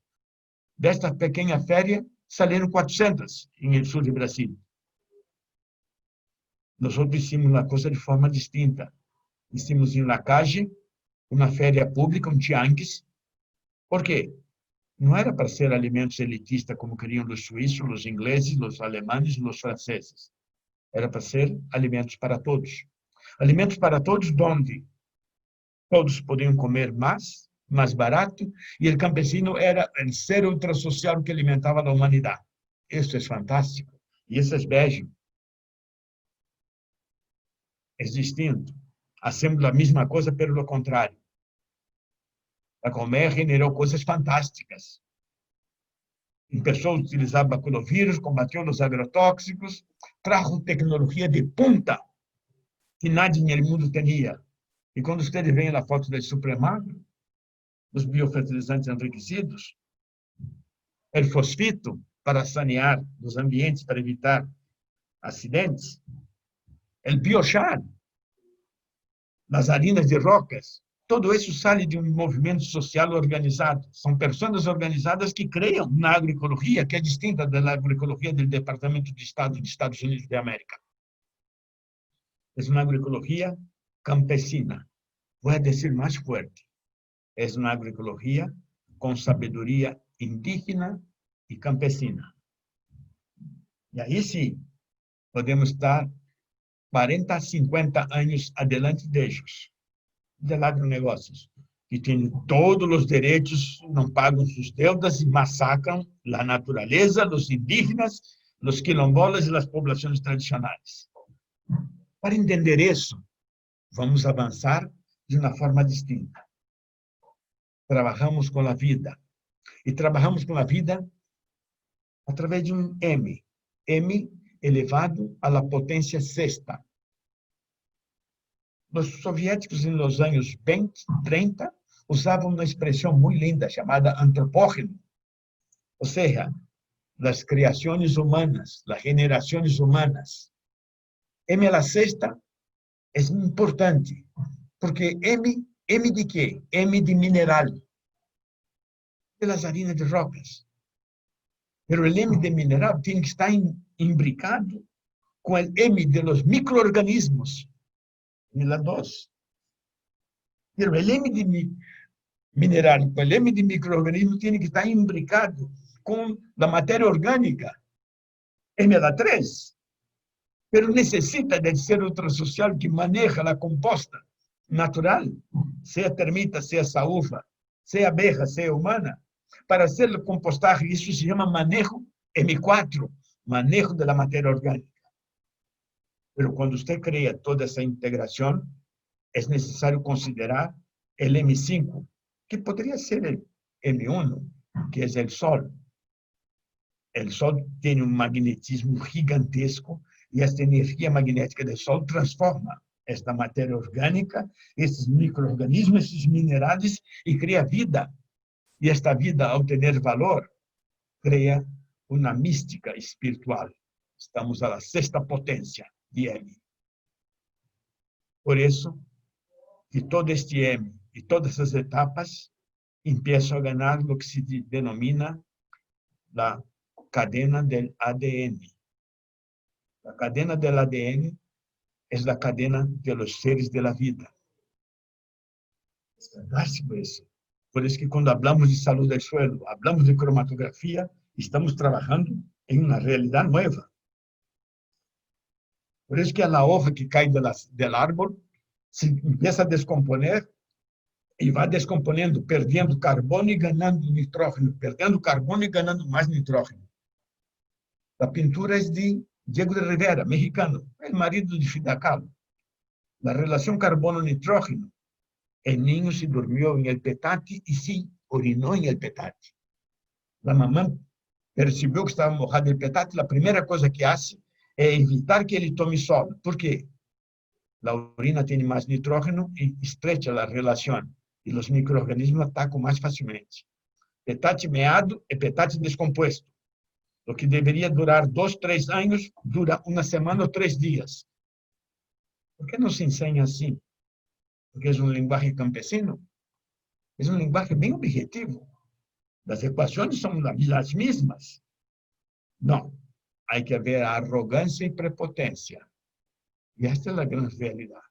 Desta pequena féria, saíram 400 no sul do Brasil. Nós hicimos uma coisa de forma distinta. Hicimos em La Calle, uma féria pública, um tianguis. Por quê? Não era para ser alimentos elitistas como queriam os suíços, os ingleses, os alemães e os franceses. Era para ser alimentos para todos. Alimentos para todos, onde todos podiam comer mais barato, e o campesino era o ser ultrasocial que alimentava a humanidade. Isso é fantástico. E isso é belo. É distinto. Hacemos a mesma coisa, pelo contrário. A colmeia generou coisas fantásticas. Empezó a utilizar baculovírus, combatió los agrotóxicos, trajo tecnología de punta que nadie en el mundo tenía. Y cuando ustedes ven la foto del Supremagro, los biofertilizantes enriquecidos, el fosfito para sanear los ambientes, para evitar accidentes, el biochar, las harinas de rocas, todo eso sale de un movimiento social organizado. Son personas organizadas que crean una agroecología que es distinta de la agroecología del Departamento de Estado de Estados Unidos de América. Es una agroecología campesina. Voy a decir más fuerte. Es una agroecología con sabiduría indígena y campesina. Y ahí sí, podemos estar 40 a 50 años adelante de ellos, del agronegócios, que tienen todos los derechos, no pagan sus deudas y masacran la naturaleza, los indígenas, los quilombolas y las poblaciones tradicionales. Para entender eso, vamos a avanzar de una forma distinta. Trabajamos con la vida. Y trabajamos con la vida a través de un M. M elevado a la potencia sexta. Los soviéticos, en los años 20, 30, usaban una expresión muy linda llamada antropógeno. O sea, las creaciones humanas, las generaciones humanas. M a la sexta es importante, porque M de qué? M de mineral, de las harinas de rocas. Pero el M de mineral tiene que estar imbricado con el M de los microorganismos, en la 2. Pero el M de mineral con el M de microorganismo tiene que estar imbricado con la materia orgánica, M a la 3. Pero necesita del ser ultrasocial que maneja la composta natural, sea termita, sea saúva, sea abeja, sea humana, para hacer el compostaje. Eso se llama manejo M4, manejo de la materia orgánica. Pero cuando usted crea toda esa integración, es necesario considerar el M5, que podría ser el M1, que es el Sol. El Sol tiene un magnetismo gigantesco y esta energía magnética del Sol transforma esta materia orgánica, esses microorganismos, esses minerales, y crea vida. Y esta vida, al tener valor, crea una mística espiritual. Estamos a la sexta potencia de M. Por eso, que todo este M y todas esas etapas empiezo a ganar lo que se denomina la cadena del ADN. La cadena del ADN es la cadena de los seres de la vida. Es fantástico eso. Por eso que cuando hablamos de salud del suelo, hablamos de cromatografía, estamos trabajando en una realidad nueva. Por eso que la hoja que cae del árbol se empieza a descomponer y va descomponiendo, perdiendo carbono y ganando nitrógeno, perdiendo carbono y ganando más nitrógeno. La pintura es de Diego de Rivera, mexicano, el marido de Frida Kahlo. La relación carbono-nitrógeno. El niño se durmió en el petate y sí, orinó en el petate. La mamá percibió que estaba mojado el petate, la primera cosa que hace es evitar que él tome sol. ¿Por qué? La orina tiene más nitrógeno y estrecha la relación. Y los microorganismos atacan más fácilmente. Petate meado e petate descompuesto. Lo que debería durar 2, 3 años, dura una semana o 3 días. ¿Por qué no se enseña así? Porque es un lenguaje campesino. Es un lenguaje bien objetivo. Las ecuaciones son las mismas. No, hay que ver arrogancia y prepotencia. Y esta es la gran realidad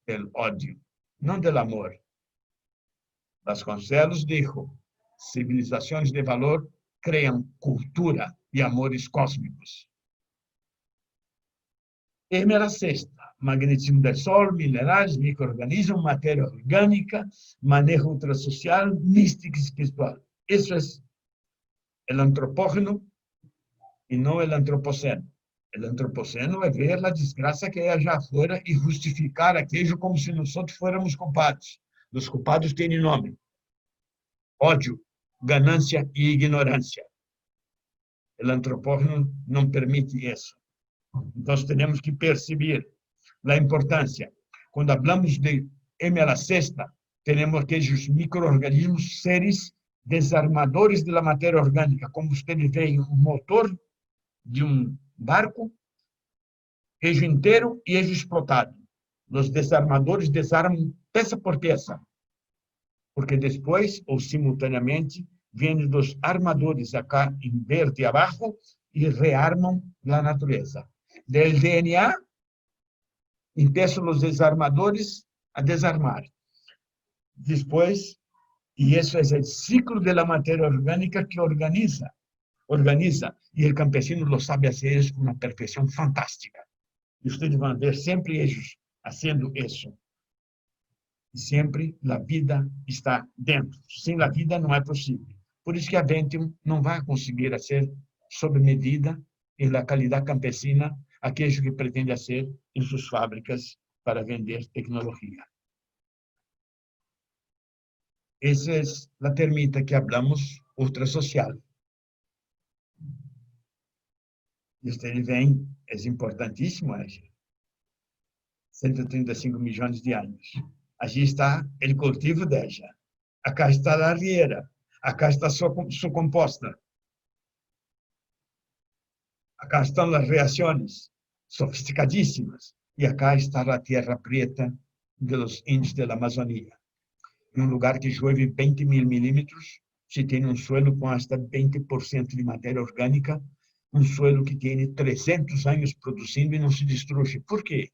del odio, no del amor. Vasconcelos dijo, civilizaciones de valor crean cultura y amores cósmicos. M era sexta, magnetismo del Sol, minerales, microorganismos, materia orgánica, manejo ultrasocial, mística y espiritual. Eso es el antropógeno y no el antropoceno. El antropoceno es ver la desgracia que hay allá afuera y justificar aquello como si nosotros fuéramos culpados. Los culpados tienen nombre: odio, ganancia y ignorancia. O antropógeno não permite isso. Então, temos que perceber a importância. Quando falamos de M a la sexta, temos aqueles micro-organismos, seres desarmadores da matéria orgânica, como vocês veem, o motor de barco, eixo inteiro e eixo explotado. Os desarmadores desarmam peça por peça, porque depois, ou simultaneamente, vêm os armadores acá em verde abaixo e rearmam a natureza. Del DNA, empiezan os desarmadores a desarmar. Depois, e isso é o ciclo da matéria orgânica que organiza, e o campesino lo sabe fazer isso com uma perfeição fantástica. E vocês vão ver sempre eles fazendo isso. E sempre a vida está dentro. Sem a vida não é possível. Por isso que a Ventium não vai conseguir fazer sob medida e a qualidade campesina aquilo que pretende fazer em suas fábricas para vender tecnologia. Essa é a termita que hablamos, ultra social. E usted vem, é importantíssimo, 135 milhões de anos. Allí está o cultivo dela. Acá está a riera. Acá está sua composta. Acá estão as reações sofisticadíssimas. E acá está a terra preta dos índios da Amazônia. Em lugar que chove 20.000 milímetros, se tem suelo com hasta 20% de matéria orgânica, suelo que tem 300 anos produzindo e não se destrói. Por quê?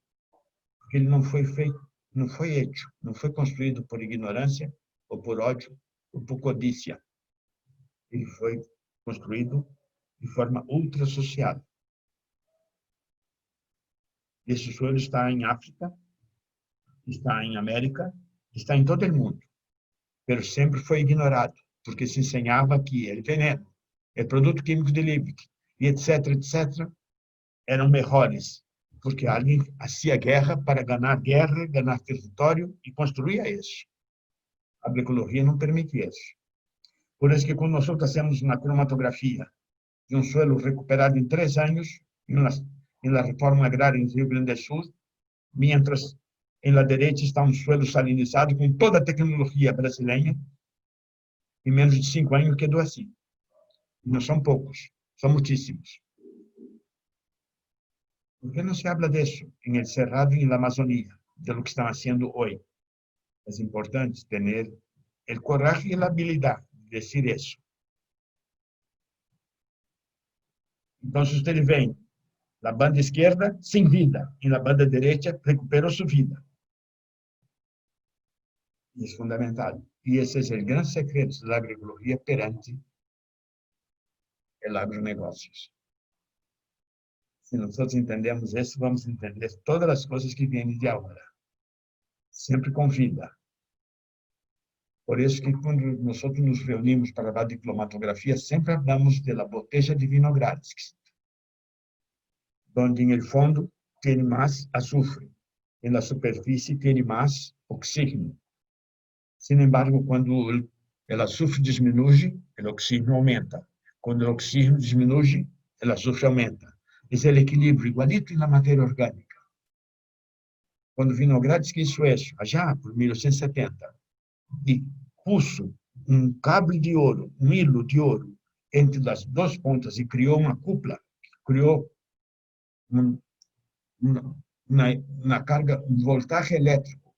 Porque ele não foi feito, não foi hecho, não foi construído por ignorância, ou por ódio, ou por codícia. Ele foi construído de forma ultra social. Esse suelo está em África, está em América, está em todo o mundo, mas sempre foi ignorado, porque se ensinava que o veneno, o produto químico de Liebig, e etc., etc., eram melhores, porque alguém fazia guerra para ganhar guerra, ganhar território e construía isso. A agroecologia não permite isso. Por isso que quando nós fazemos uma cromatografia de suelo recuperado em 3 anos, em la reforma agrária em Rio Grande do Sul, mientras em la direita está suelo salinizado com toda a tecnologia brasileira, em menos de 5 anos quedou assim. Não são poucos, são muitíssimos. ¿Por qué no se habla de eso en el Cerrado y en la Amazonía, de lo que están haciendo hoy? Es importante tener el coraje y la habilidad de decir eso. Entonces, ustedes ven, la banda izquierda sin vida, y la banda derecha recuperó su vida. Y es fundamental. Y ese es el gran secreto de la agroecología perante el agronegocios. Se nós entendemos isso, vamos entender todas as coisas que vêm de agora. Sempre com vida. Por isso que quando nós nos reunimos para a diplomatografia, sempre falamos da botella de Vinogradsk, onde em el fundo tem mais açúcar, e na superfície tem mais oxígeno. Sin embargo, quando o açúcar diminui, o oxígeno aumenta. Quando o oxígeno diminui, o açúcar aumenta. Esse é o equilíbrio, igualito na matéria orgânica. Quando Vinogradsk hizo isso, já por 1870, e puso cable de ouro, hilo de ouro, entre as duas pontas e criou uma cúpula, criou na carga voltaje elétrico,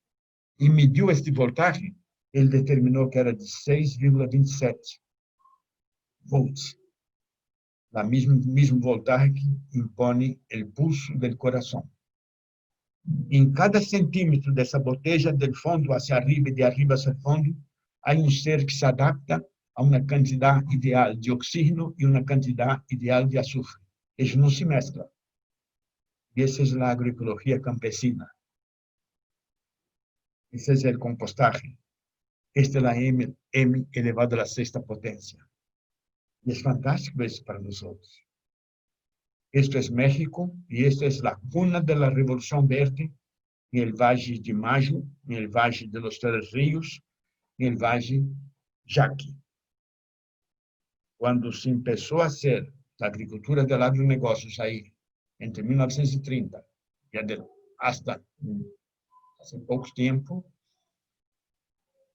e mediu este voltaje, ele determinou que era de 6,27 volts. La mismo voltaje que impone o pulso do coração. Em cada centímetro dessa botella, del fundo hacia arriba e de arriba hacia el fondo, há ser que se adapta a uma quantidade ideal de oxígeno e uma quantidade ideal de açúcar. Eles não se mesclam. E essa é a agroecologia campesina. Esse é o compostagem. Esta é a M elevado a la sexta potência. E é fantástico isso para nós. Esto es México y esta es la cuna de la Revolución Verde en el Valle de Mayo, en el Valle de los Tres Ríos, en el Valle Yaqui. Cuando se empezó a hacer da agricultura del agronegócios aí, entre 1930 e hasta hace pouco tempo,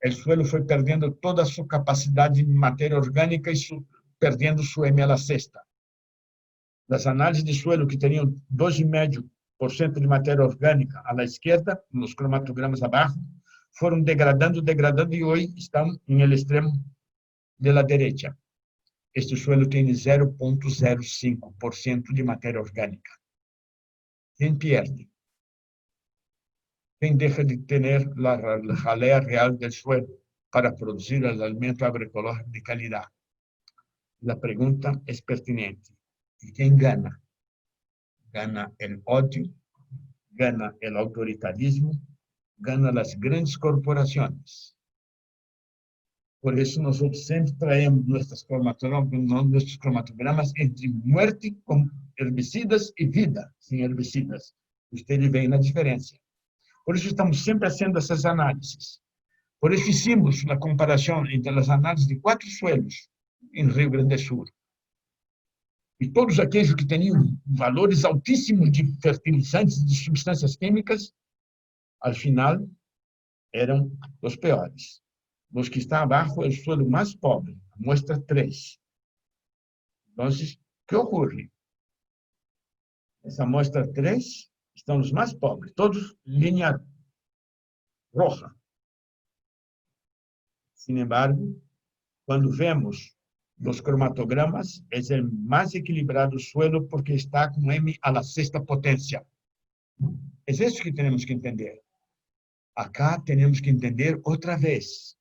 o suelo foi perdendo toda a sua capacidade de matéria orgânica e perdendo sua ML6. Das análises de suelo que teriam 12,5% de matéria orgânica à esquerda, nos cromatogramas abaixo, foram degradando e hoje estão em el extremo de la derecha. Este suelo tem 0,05% de matéria orgânica. Quem perde? Quem deixa de ter a jalea real do suelo para produzir o alimento agroecológico de qualidade? A pergunta é pertinente. E quem gana? Gana o ódio, gana o autoritarismo, gana as grandes corporações. Por isso, nós sempre traemos nossos cromatogramas entre morte com herbicidas e vida sem herbicidas. Vocês veem a diferença. Por isso, estamos sempre fazendo essas análises. Por isso, fizemos a comparação entre as análises de 4 suelos em Rio Grande do Sul. E todos aqueles que tinham valores altíssimos de fertilizantes, de substâncias químicas, ao final, eram os piores. Os que estão abaixo é o suelo mais pobre, muestra 3. Então, o que ocorre? Essa muestra 3 estão os mais pobres, todos linha roja. Sin embargo, quando vemos os cromatogramas, é o mais equilibrado suelo porque está com M a la 6ª potência. É isso que temos que entender. Acá temos que entender outra vez.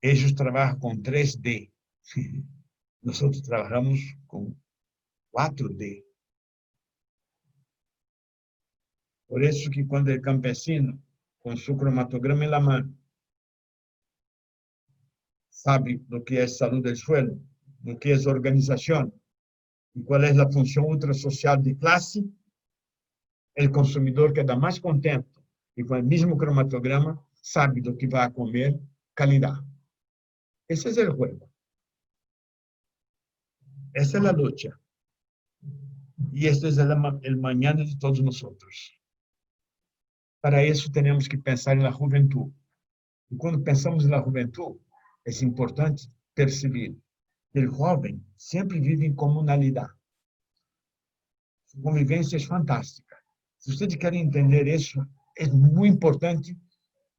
Eles trabalham com 3D. Nós trabalhamos com 4D. Por isso que quando o campesino, com seu cromatograma na mão, sabe do que é saúde do suelo, do que é organização e qual é a função ultrasocial de classe, o consumidor queda mais contente e com o mesmo cromatograma sabe do que vai comer, qualidade. Esse é o jogo. Essa é a luta. E este é o mañana de todos nós. Para isso, temos que pensar na juventude. E quando pensamos na juventude, é importante perceber que o jovem sempre vive em comunalidade. Sua convivência é fantástica. Se vocês querem entender isso, é muito importante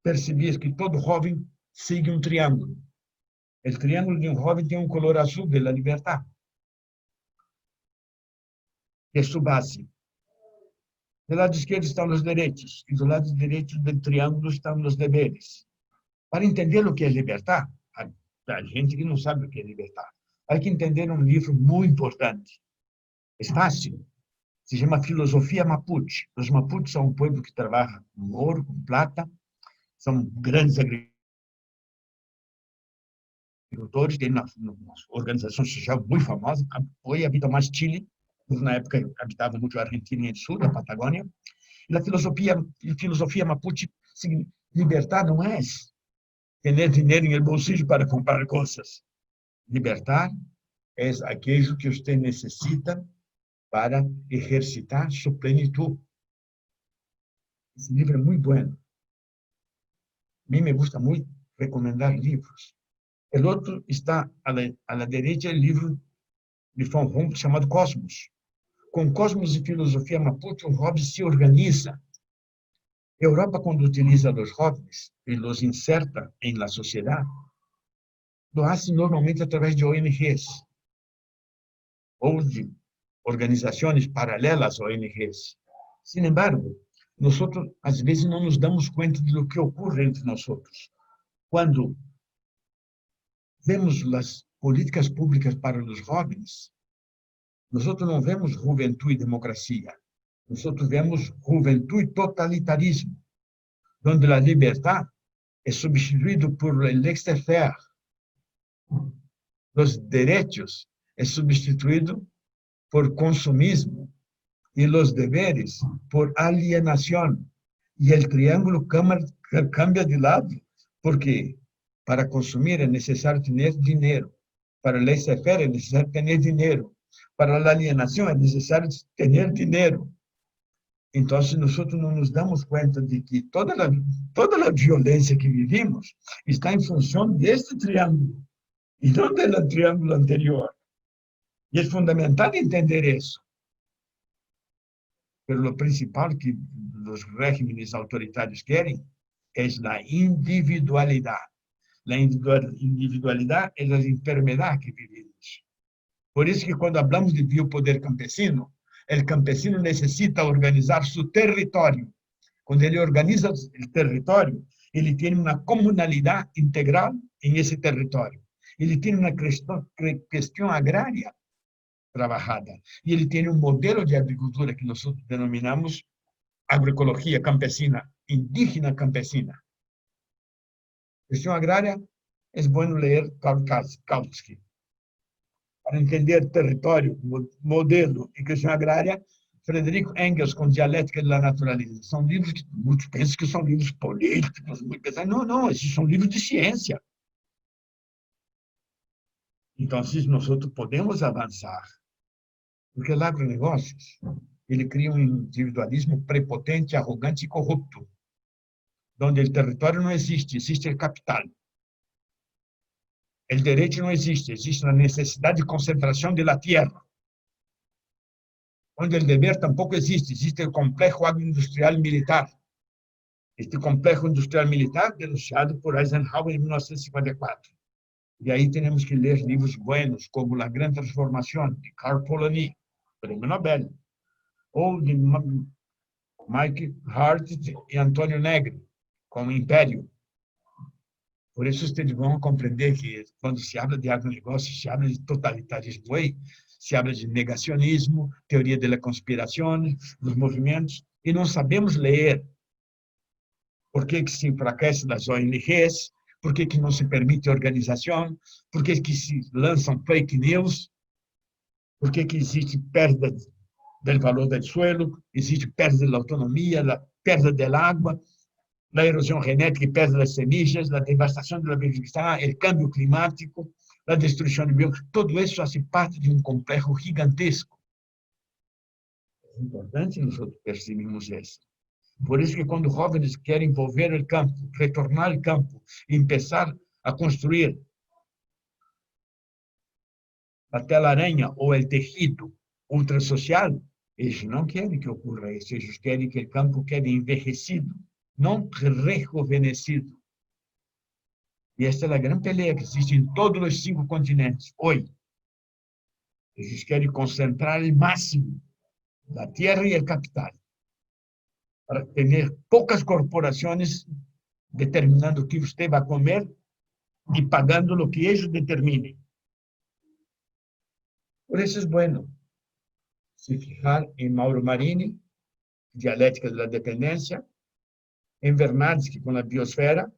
perceber que todo jovem segue um triângulo. O triângulo de um jovem tem um color azul de la liberdade, que é sua base. Do lado esquerdo estão os direitos, e do lado direito do triângulo estão os deveres. Para entender o que é liberdade, a gente que não sabe o que é liberdade, há que entender um livro muito importante. É fácil. Se chama Filosofia Mapuche. Os Mapuches são um povo que trabalha com ouro, com prata, são grandes agricultores, têm uma organização social muito famosa, hoje habitam mais Chile, na época habitavam muito a Argentina e o sul, a Patagônia. E a filosofia Mapuche, libertar não é ter dinheiro em el bolsillo para comprar coisas. Libertar é aquilo que você necessita para exercitar sua plenitude. Esse livro é muito bom. A mim me gusta muito recomendar livros. O outro está à la direita, o livro de Von Humboldt chamado Cosmos. Com Cosmos e Filosofia Mapuche, o jovem se organiza. A Europa, quando utiliza os jovens e os inserta em la sociedade, lo hace normalmente através de ONGs ou de organizações paralelas a ONGs. Sin embargo, nós, às vezes, não nos damos conta do que ocorre entre nós. Quando vemos as políticas públicas para os jovens, nós não vemos juventude e democracia. Nós vemos juventude e totalitarismo, onde a liberdade é substituída por o laissez-faire. Os direitos é substituído por consumismo e os deveres por alienação. E o triângulo cambia de lado, porque para consumir é necessário ter dinheiro, para laissez-faire é necessário ter dinheiro, Para a alienação é necessário ter dinheiro. Então, nós não nos damos conta de que toda a violência que vivimos está em função deste triângulo, e não do triângulo anterior. E é fundamental entender isso. Mas o principal que os regímenes autoritários querem é a individualidade. A individualidade é a enfermidade que vivimos. Por isso que quando falamos de biopoder campesino, o campesino necessita organizar seu território. Quando ele organiza o território, ele tem uma comunalidade integral em esse território. Ele tem uma questão agrária trabalhada. E ele tem um modelo de agricultura que nós denominamos agroecologia campesina, indígena campesina. Questão agrária, é bom ler Karl Kautsky. Para entender território, modelo e questão agrária, Frederico Engels, com Dialética da Natureza. São livros que muitos pensam que são livros políticos. Não, esses são livros de ciência. Então, nós podemos avançar. Porque o agronegócios, ele cria um individualismo prepotente, arrogante e corrupto, onde o território não existe, existe o capital. O direito não existe, existe a necessidade de concentração da terra. Onde o dever tampouco existe, existe o complexo agroindustrial militar. Este complexo industrial militar denunciado por Eisenhower em 1954. E aí temos que ler livros buenos, como La Grande Transformação, de Carl Polanyi, prêmio Nobel, ou de Mike Hart e Antônio Negri, como Império. Por isso, vocês vão compreender que, quando se habla de agronegócio, se habla de totalitarismo, se habla de negacionismo, teoria da conspiração, dos movimentos, e não sabemos ler. Por que se enfraquece das ONGs? Por que não se permite organização? Por que se lançam fake news? Por que existe perda do valor do suelo? Existe perda da autonomia, da perda da água, la erosión genética y pérdida de semillas, la devastación de la biodiversidad, el cambio climático, la destrucción de biomas, todo eso hace parte de un complejo gigantesco. Es importante nosotros percibimos eso. Por eso que cuando jóvenes quieren volver al campo, retornar al campo y empezar a construir la telaraña o el tejido ultrasocial, ellos no quieren que ocurra eso, ellos quieren que el campo quede envejecido, não rejuvenescido. E esta é a grande peleia que existe em todos os 5 continentes. Hoje, eles querem concentrar o máximo da terra e o capital para ter poucas corporações determinando o que você vai comer e pagando o que eles determinem. Por isso é bom se fijar em Mauro Marini, Dialética da Dependência, em Vernadsky com a biosfera,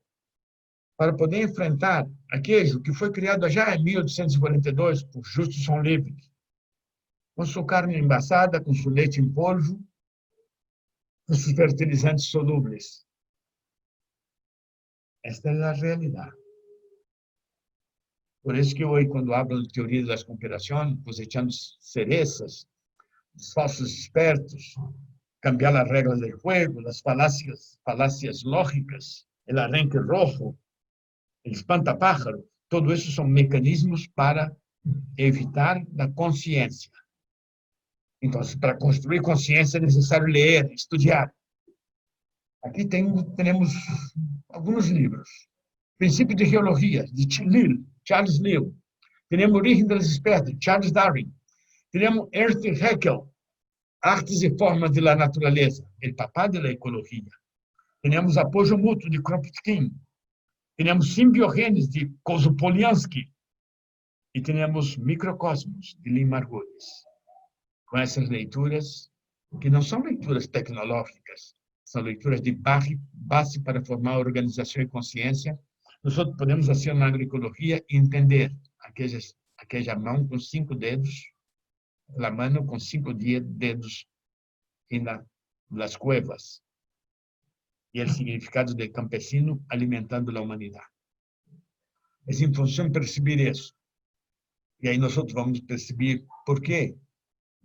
para poder enfrentar aquele que foi criado já em 1842 por Justus von Liebig, com sua carne embaçada, com seu leite em polvo, com seus fertilizantes solúveis. Esta é a realidade. Por isso que hoje, quando hablam de teoria das conspirações, cosechando cerezas, os falsos espertos, cambiar as regras do jogo, as falácias lógicas, o arranque rojo, o espantapájaro, tudo isso são mecanismos para evitar a consciência. Então, para construir consciência é necessário ler, estudar. Aqui temos alguns livros. Princípio de Geologia, de Charles Lyell. Temos Origem das Espécies, de Charles Darwin. Temos Ernst Haeckel, Artes e Formas da Natureza, o papá da ecologia. Temos Apoio Mútuo, de Kropotkin. Temos Simbiogênese, de Kozupoliansky. E temos Microcosmos, de Lynn Margulis. Com essas leituras, que não são leituras tecnológicas, são leituras de base para formar organização e consciência, nós podemos fazer na agroecologia e entender aquela mão com 5 dedos, a mão com 5 dedos nas cuevas, e o significado do campesino alimentando a humanidade. É em função de perceber isso E aí nós vamos perceber por que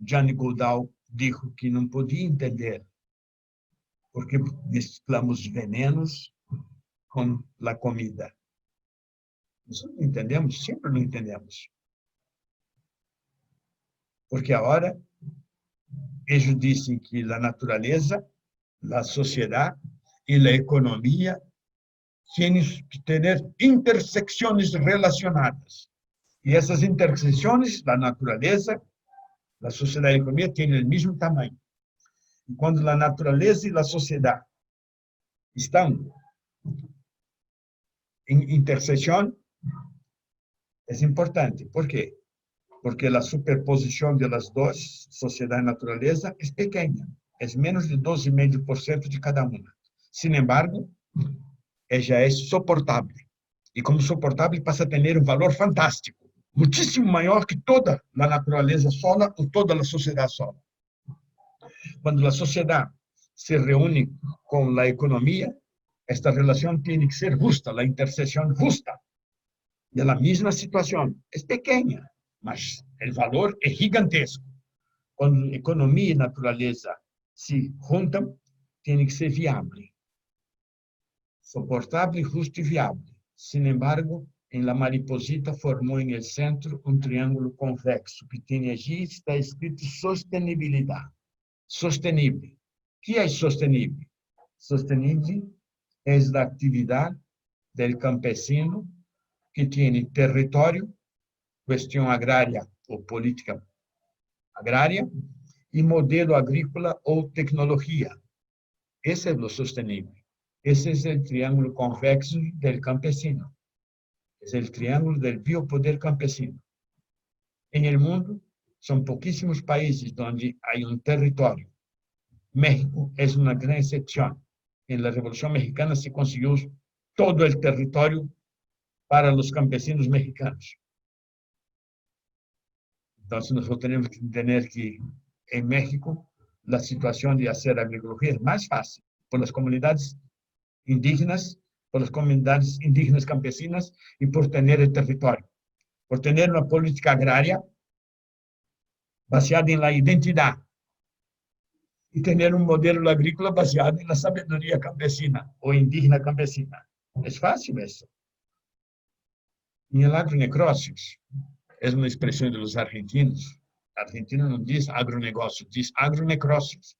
Jean Goldau dijo que não podia entender, porque mesclamos venenos com a comida. Nós não entendemos, sempre não entendemos. Porque agora, eles dizem que a natureza, a sociedade e a economia têm que ter intersecções relacionadas. E essas intersecções, a natureza, a sociedade e a economia, têm o mesmo tamanho. E quando a natureza e a sociedade estão em interseção, é importante. Por quê? Porque a superposição das duas, sociedade e natureza, é pequena. É menos de 12,5% de cada uma. Sin embargo, já é suportável. E como suportável, passa a ter um valor fantástico, muitíssimo maior que toda a natureza sola ou toda a sociedade sola. Quando a sociedade se reúne com a economia, esta relação tem que ser justa, a interseção justa. E a mesma situação é pequena, mas o valor é gigantesco. Quando economia e natureza se juntam, tem que ser viável, suportável, justo e viável. Sin embargo, em la mariposita formou em el centro um triângulo convexo que tem allí, está escrito sostenibilidade. Sostenível. O que é sostenível? Sostenível é a atividade do campesino que tem território, questão agrária ou política agrária, e modelo agrícola ou tecnologia. Esse é o sostenível. Esse é o triângulo convexo do campesino. É o triângulo do biopoder campesino. Em el mundo, são pouquíssimos países onde há um território. México é uma grande exceção. Na Revolução Mexicana se conseguiu todo o território para os campesinos mexicanos. Então, nós temos que entender que em México a situação de fazer agroecologia é mais fácil por as comunidades indígenas, por as comunidades indígenas campesinas e por ter o território, por ter uma política agrária baseada em la identidade e ter um modelo agrícola baseado na sabedoria campesina ou indígena campesina. É fácil isso. Em el agronegócios, é uma expressão dos argentinos. Argentino não diz agronegócio, diz agronegócios,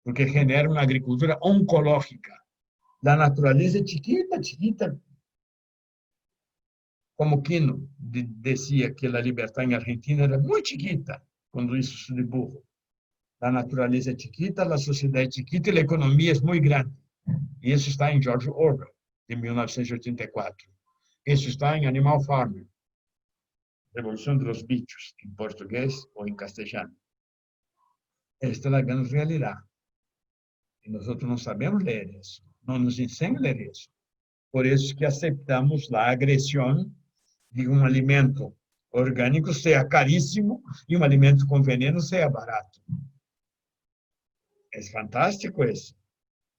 porque genera uma agricultura oncológica. A natureza é chiquita, chiquita. Como Quino dizia que a liberdade em Argentina era muito chiquita, quando isso se dibujo. A natureza é chiquita, a sociedade é chiquita e a economia é muito grande. E isso está em George Orwell, de 1984. Isso está em Animal Farm, Revolução dos Bichos, em português ou em castelhano. Esta é a grande realidade. E nós não sabemos ler isso. Não nos ensinam a ler isso. Por isso que aceitamos a agressão de um alimento orgânico seja caríssimo e um alimento com veneno seja barato. É fantástico isso.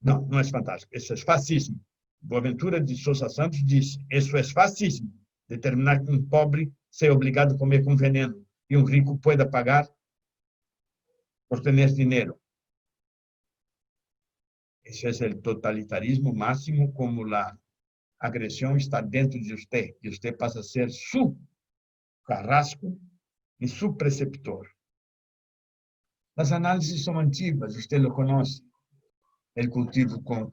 Não, não é fantástico. Isso é fascismo. Boaventura de Sousa Santos disse, isso é fascismo. Determinar que um pobre seja obrigado a comer com veneno e um rico pueda pagar por ter dinheiro. Esse é o totalitarismo máximo, como a agressão está dentro de você, e você passa a ser su carrasco e su preceptor. As análises são antigas, você lo conhece. O cultivo com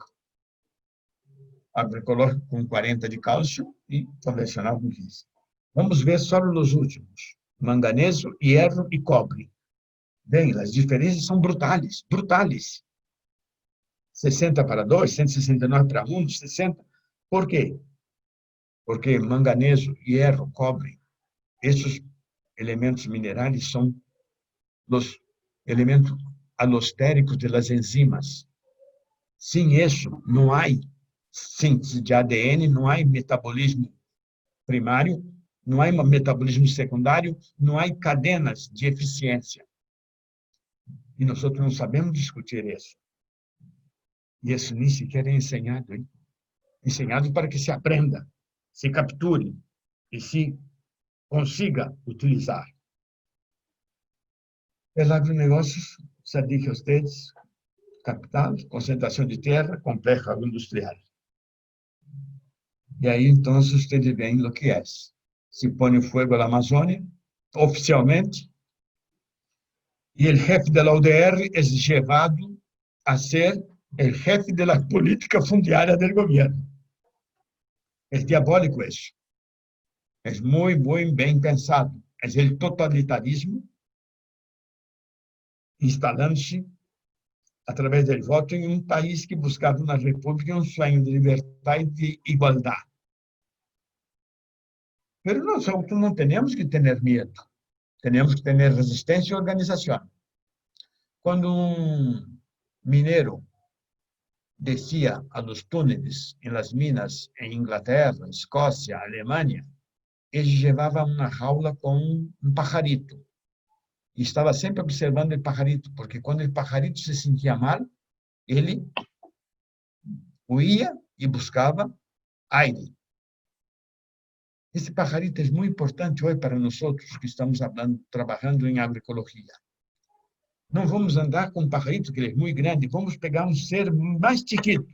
agroecológico com 40 de cálcio e convencional com 15. Vamos ver só os últimos: manganeso, hierro e cobre. Bem, as diferenças são brutais, brutais. 60 para 2, 169 para 1, 60. Por quê? Porque manganeso, hierro, cobre, esses elementos minerais são os elementos alostéricos das enzimas. Sem isso, não há síntese de ADN, não há metabolismo primário, não há metabolismo secundário, não há cadenas de eficiência. E nós não sabemos discutir isso. E isso nem sequer é ensinado, hein? Ensinado para que se aprenda, se capture e se consiga utilizar. O agronegócio, já dije a vocês, capital, concentração de terra, complexo agroindustrial. E aí, então, vocês veem o que é. Se põe fogo à Amazônia, oficialmente, e o chefe da UDR é levado a ser o chefe da política fundiária do governo. É diabólico isso. É muito, muito bem pensado. É o totalitarismo instalando-se através do voto em um país que buscava uma república, um sonho de liberdade e de igualdade. Mas nós não temos que ter medo, temos que ter resistência e organização. Quando um mineiro descia a los túneles em las minas em Inglaterra, Escócia, Alemanha, ele levava uma jaula com um pajarito. E estava sempre observando o pajarito, porque quando o pajarito se sentia mal, ele huía e buscava aire. Esse pajarito é muito importante hoje para nós que estamos trabalhando em agroecologia. Não vamos andar com um pajarito que é muito grande, vamos pegar um ser mais chiquito,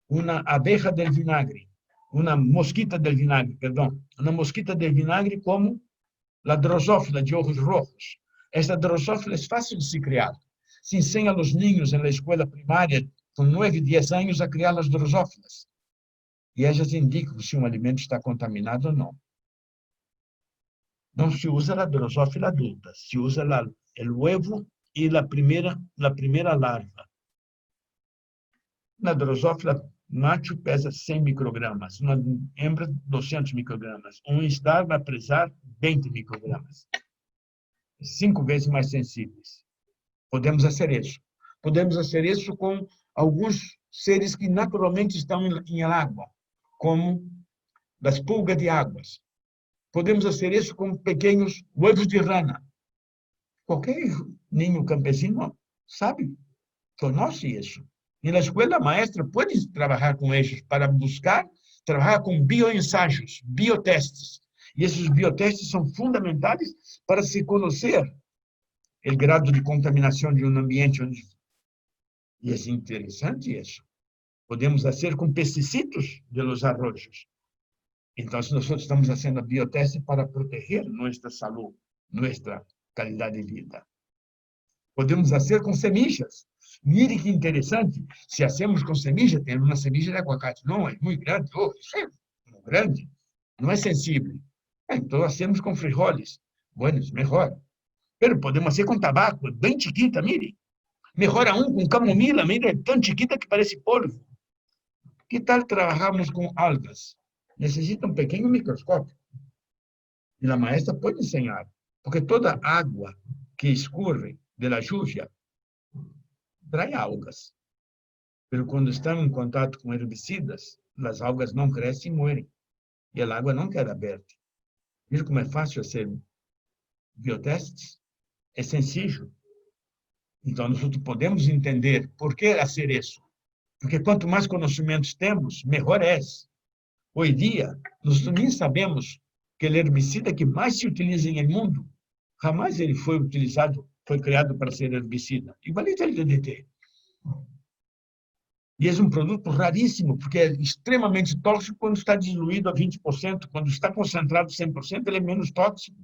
uma abeja del vinagre, uma mosquita del vinagre, perdão, uma mosquita del vinagre como a drosófila de olhos rojos. Esta drosófila é fácil de se criar. Se ensina aos niños na escola primária, com 9, 10 anos, a criar as drosófilas. E elas indicam se um alimento está contaminado ou não. Não se usa a drosófila adulta, se usa o ovo e a primeira larva. Na drosófila macho pesa 100 microgramas, uma hembra 200 microgramas, um estar vai pesar 20 microgramas. 5 vezes mais sensíveis. Podemos fazer isso. Podemos fazer isso com alguns seres que naturalmente estão em água, como as pulgas de águas. Podemos fazer isso com pequenos ovos de rana. Qualquer ninho campesino sabe, conhece isso. E na escola, a maestra pode trabalhar com eles para buscar, trabalhar com bioensaios, biotestes. E esses biotestes são fundamentais para se conhecer o grado de contaminação de um ambiente onde... E é interessante isso. Podemos fazer com pesticidas de los arroyos. Então, nós estamos fazendo bioteste para proteger nossa saúde, nossa qualidade de vida. Podemos fazer com semillas. Mire que interessante. Se hacemos com semilha, tem uma semilha de aguacate. Não, é muito grande. Oh, isso é muito grande. Não é sensível. Então, hacemos com frijoles. Bueno, é melhor. Pero podemos fazer com tabaco, bem chiquita, mire. Melhora com camomila, mire, é tão chiquita que parece polvo. Que tal trabalharmos com algas? Necessita um pequeno microscópio. E a maestra pode ensinar, porque toda água que escorre da lluvia traz algas. Mas quando estão em contato com herbicidas, as algas não crescem e morrem. E a água não queda verde. Viu como é fácil fazer biotestes? É sencillo. Então, nós podemos entender por que fazer isso. Porque quanto mais conhecimentos temos, melhor é. Hoje em dia, nós nem sabemos que o herbicida que mais se utiliza no mundo, jamais ele foi utilizado, foi criado para ser herbicida. Igualito o DDT. E é um produto raríssimo, porque é extremamente tóxico quando está diluído a 20%. Quando está concentrado 100%, ele é menos tóxico.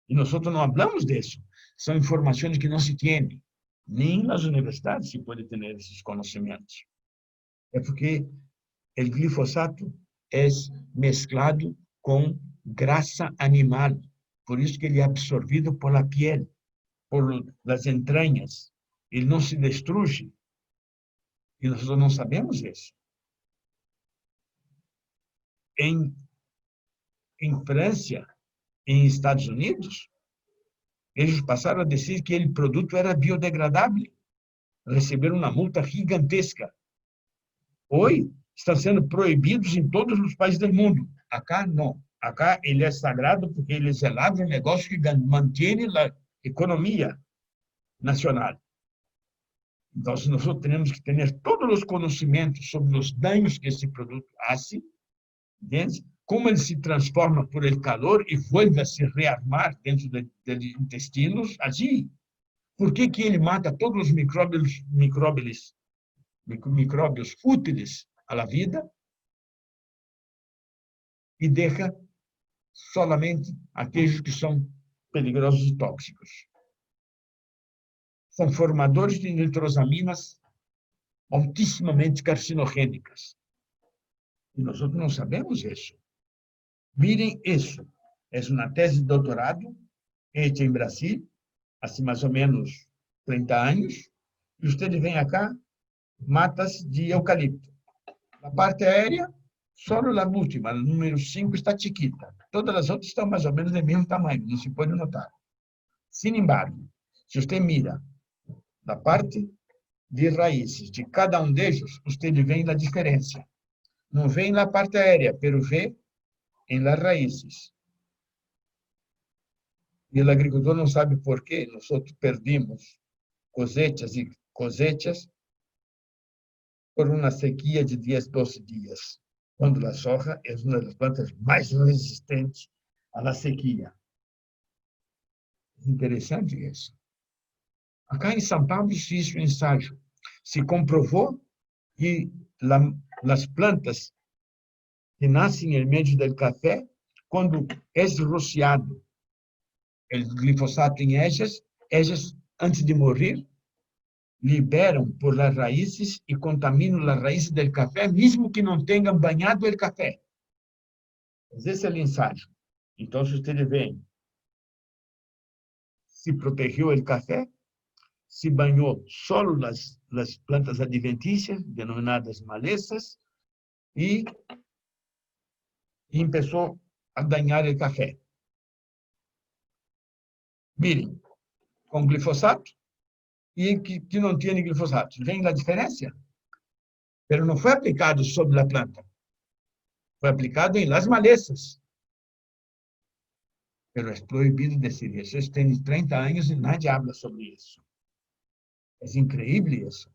E nós não falamos disso. São informações que não se têm. Nem nas universidades se pode ter esses conhecimentos. É porque o glifosato é mesclado com grasa animal. Por isso que ele é absorvido pela pele, por las entranhas. Ele não se destrui. E nós não sabemos isso. Em França, em Estados Unidos, eles passaram a dizer que o produto era biodegradável. Receberam uma multa gigantesca. Hoje, estão sendo proibidos em todos os países do mundo. Acá, não. Acá, ele é sagrado porque ele é o agronegócio que mantém a economia nacional. Então, nós temos que ter todos os conhecimentos sobre os danos que esse produto faz, como ele se transforma por el calor e vuelve a se rearmar dentro dos intestinos, allí. Por que ele mata todos os micróbios úteis à vida e deixa solamente aqueles que são peligrosos e tóxicos? São formadores de nitrosaminas altíssimamente carcinogênicas. E nós não sabemos isso. Miren isso. É uma tese de doutorado feita em Brasil, há mais ou menos 30 anos, e vocês vêm acá, matas de eucalipto. A parte aérea, só a última, a número 5, está chiquita. Todas as outras estão mais ou menos do mesmo tamanho, não se pode notar. Sin embargo, se você mira a parte de raízes de cada um deles, você vê a diferença. Não vê na parte aérea, mas vê em las raízes. E o agricultor não sabe por quê nós perdimos cosechas e cosechas por uma sequia de 10, 12 dias, quando a soja é uma das plantas mais resistentes à sequia. Interessante isso. Acá em São Paulo se fez um ensaio. Se comprovou que as plantas que nascem em meio do café, quando é rociado o glifosato em ellas, antes de morrer, liberam por las raízes e contaminam as raízes do café, mesmo que não tenham banhado o café. Esse é o ensaio. Então, vocês veem, se protegeu o café, se banhou só as plantas adventícias, denominadas malezas, e começou a dañar o café. Miren, com glifosato e que não tinha glifosato. Vem a diferença? Mas não foi aplicado sobre a planta. Foi aplicado em las malezas. Mas é proibido decir isso. Isso tem 30 anos e nadie habla sobre isso. É incrível isso.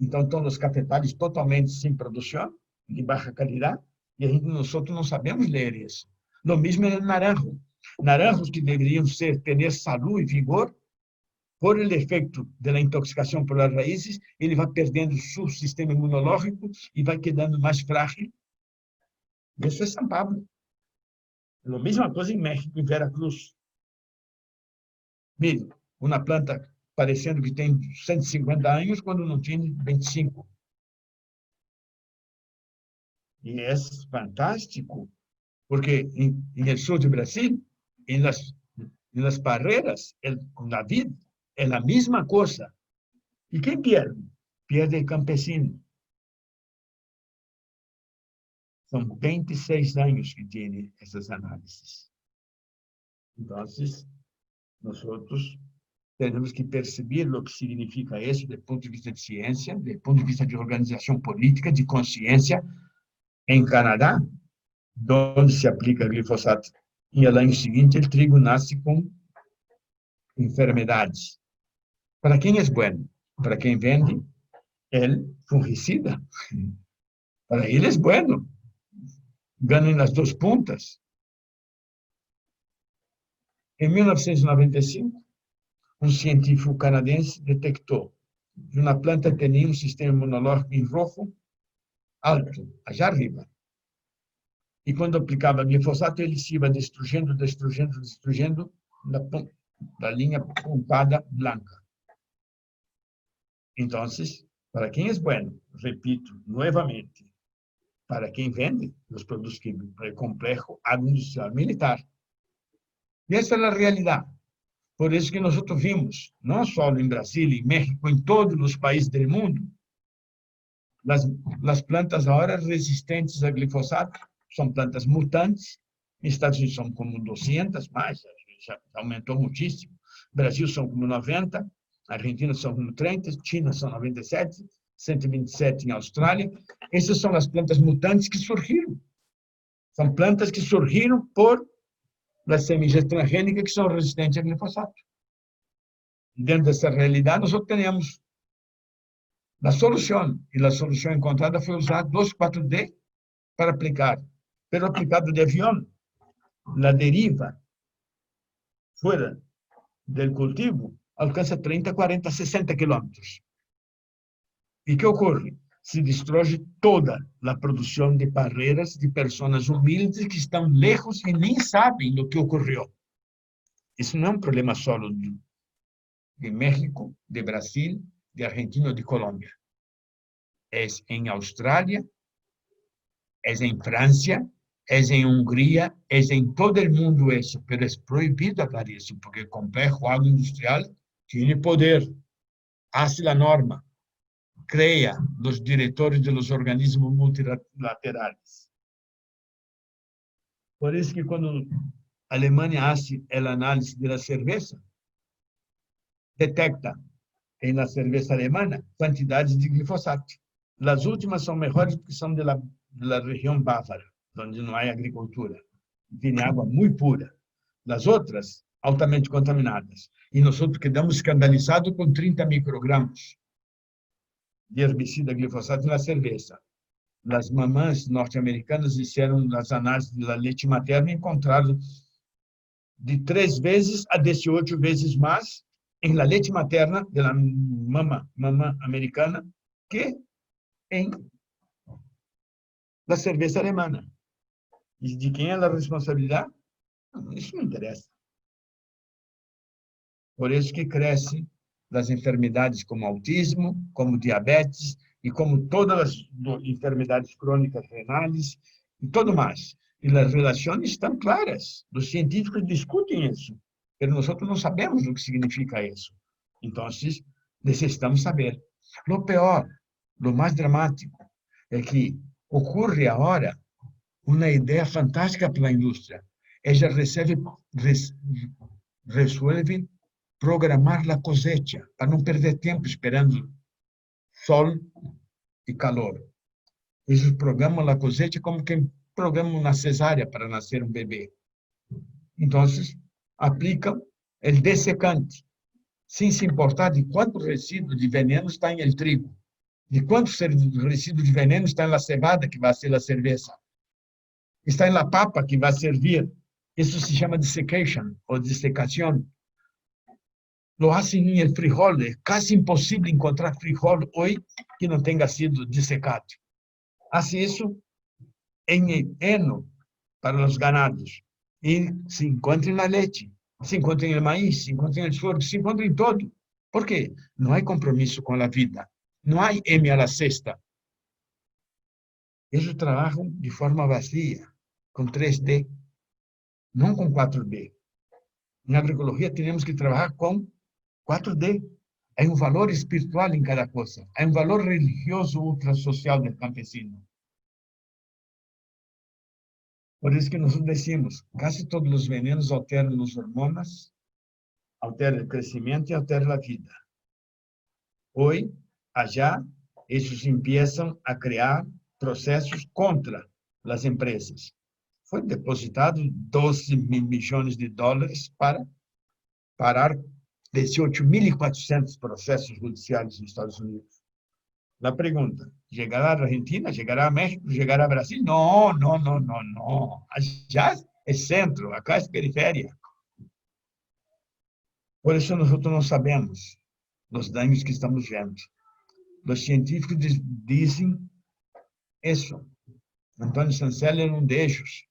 Então, estão os cafetales totalmente sem produção, de baixa qualidade, e nós não sabemos ler isso. Lo mesmo é o naranjo. Naranjos que deveriam ter saúde e vigor, por el efeito da intoxicação por las raízes, ele vai perdendo seu sistema imunológico e vai quedando mais frágil. Isso é São Paulo. A mesma coisa em México, em Veracruz. Mire, uma planta parecendo que tem 150 anos, quando não tinha 25. E é fantástico, porque em el sul do Brasil, em las parreiras, na vida, é a mesma coisa. E quem perde? Perde o campesino. São 26 anos que tem essas análises. Então, nós temos que perceber o que significa isso do ponto de vista de ciência, do ponto de vista de organização política, de consciência. Em Canadá, onde se aplica glifosato, e no ano seguinte o trigo nasce com enfermidades. Para quem é bueno? Para quem vende el fungicida. Para ele é bueno. Ganham nas duas pontas. Em 1995, um científico canadense detectou que uma planta tinha um sistema imunológico em rojo alto, allá arriba. E quando aplicava glifosato, ele se ia destruindo na linha pontada branca. Então, para quem é bueno, repito novamente, para quem vende os produtos químicos, é complexo agroindustrial militar. E essa é a realidade. Por isso que nós vimos, não só em Brasil, em México, em todos os países do mundo, as plantas agora resistentes a glifosato são plantas mutantes. Nos Estados Unidos são como 200, mais, já aumentou muitíssimo. Brasil são como 90, Argentina são como 30, China são 97, 127 em Austrália. Essas são as plantas mutantes que surgiram. São plantas que surgiram por as semillas transgênicas que são resistentes a glifosato. Dentro dessa realidade, nós obtemos a solução. E a solução encontrada foi usar 2,4-D para aplicar pero aplicado de avión, la deriva fuera del cultivo alcança 30, 40, 60 quilômetros. E o que ocorre? Se destrói toda a produção de barreiras de pessoas humildes que estão lejos e nem sabem do que ocorreu. Isso não é um problema só de México, de Brasil, de Argentina ou de Colômbia. É em Austrália, é em França, é em Hungria, é em todo o mundo isso, mas é proibido falar isso, porque o complexo agroindustrial tem poder, faz a norma, cria os diretores dos organismos multilaterais. Por isso que quando a Alemanha faz a análise da cerveja, detecta em la cerveja alemã quantidades de glifosato. As últimas são melhores porque são da região bávara, onde não há agricultura. Tem água muito pura. As outras, altamente contaminadas. E nós quedamos escandalizados com 30 microgramas de herbicida glifosato na cerveja. As mamães norte-americanas fizeram as análises da leite materna e encontraram de 3 vezes a 18 vezes mais em la leite materna da mamã americana que em la cerveja alemã. E de quem é a responsabilidade? Isso não interessa. Por isso que crescem as enfermidades como autismo, como diabetes e como todas as enfermidades crônicas renais e tudo mais. E as relações estão claras. Os científicos discutem isso, mas nós não sabemos o que significa isso. Então, necessitamos saber. O pior, o mais dramático, é que ocorre agora uma ideia fantástica para a indústria. Ela resolve programar a cosecha, para não perder tempo esperando sol e calor. Eles programam a cosecha como quem programa uma cesárea para nascer um bebê. Então, aplicam o dessecante, sem se importar de quanto resíduo de veneno está em el trigo, de quanto resíduo de veneno está na cebada, que vai ser a cerveja, está na papa, que vai servir. Isso se chama dessecation, ou dessecação. Lo hacen en el frijol. Es casi imposible encontrar frijol hoy que no tenga sido disecado. Hace eso en el heno para los ganados. Y se encuentra en la leche, se encuentra en el maíz, se encuentra en el sorgo, se encuentra en todo. ¿Por qué? No hay compromiso con la vida. No hay M a la sexta. Ellos trabajan de forma vacía, con 3D, no con 4D. En agroecología tenemos que trabajar con 4D. Há um valor espiritual em cada coisa. Há um valor religioso ultrasocial do campesino. Por isso que nós decimos, quase todos os venenos alteram as hormonas, alteram o crescimento e alteram a vida. Hoje, allá, eles começam a criar processos contra as empresas. Foi depositado 12 mil milhões de dólares para parar 18.400 processos judiciais nos Estados Unidos. La pregunta, ¿llegará a Argentina? ¿Llegará a México? ¿Llegará a Brasil? No, no, no, no, no. Allá es centro, acá es periferia. Por eso nosotros no sabemos los daños que estamos viendo. Los científicos dicen eso. Antônio Sancelli era um deles.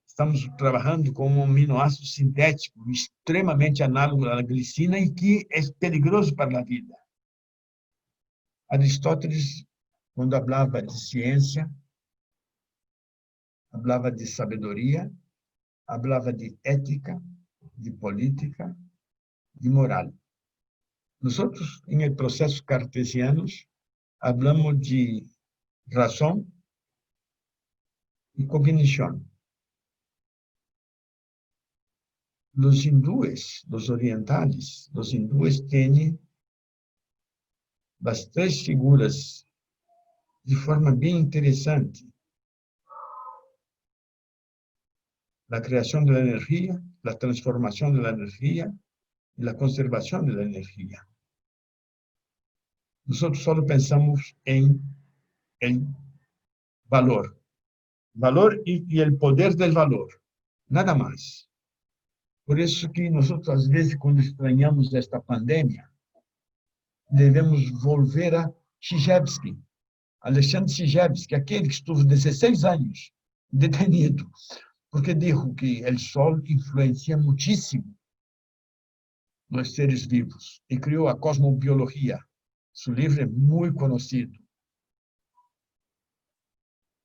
Estamos trabalhando com um aminoácido sintético extremamente análogo à glicina e que é perigoso para a vida. Aristóteles, quando falava de ciência, falava de sabedoria, falava de ética, de política, de moral. Nós, em el processo cartesianos, falamos de razão e cognição. Los hindúes, los orientales, los hindúes tienen las 3 figuras de forma bem interessante. La creación de la energía, la transformación de la energía y la conservación de la energía. Nosotros solo pensamos en el valor. valor e o poder do valor, nada mais. Por isso que nós, às vezes, quando estranhamos esta pandemia, devemos volver a Chizhevsky, Alexandre Chizhevsky, aquele que esteve 16 anos detenido, porque disse que o Sol influencia muitíssimo nos seres vivos e criou a cosmobiologia. Seu livro é muito conhecido.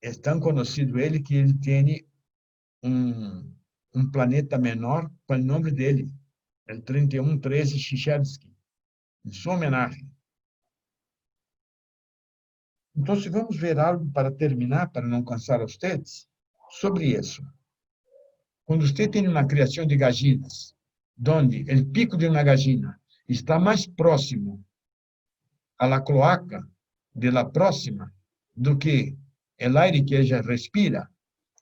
É tão conhecido ele que ele tem um planeta menor com o nome dele, el 3113 Chizhevsky, em sua homenagem. Então, se vamos ver algo para terminar, para não cansar vocês, sobre isso. Quando você tem uma criação de gallinas, onde o pico de uma gallina está mais próximo à la cloaca de la próxima do que o aire que ela respira,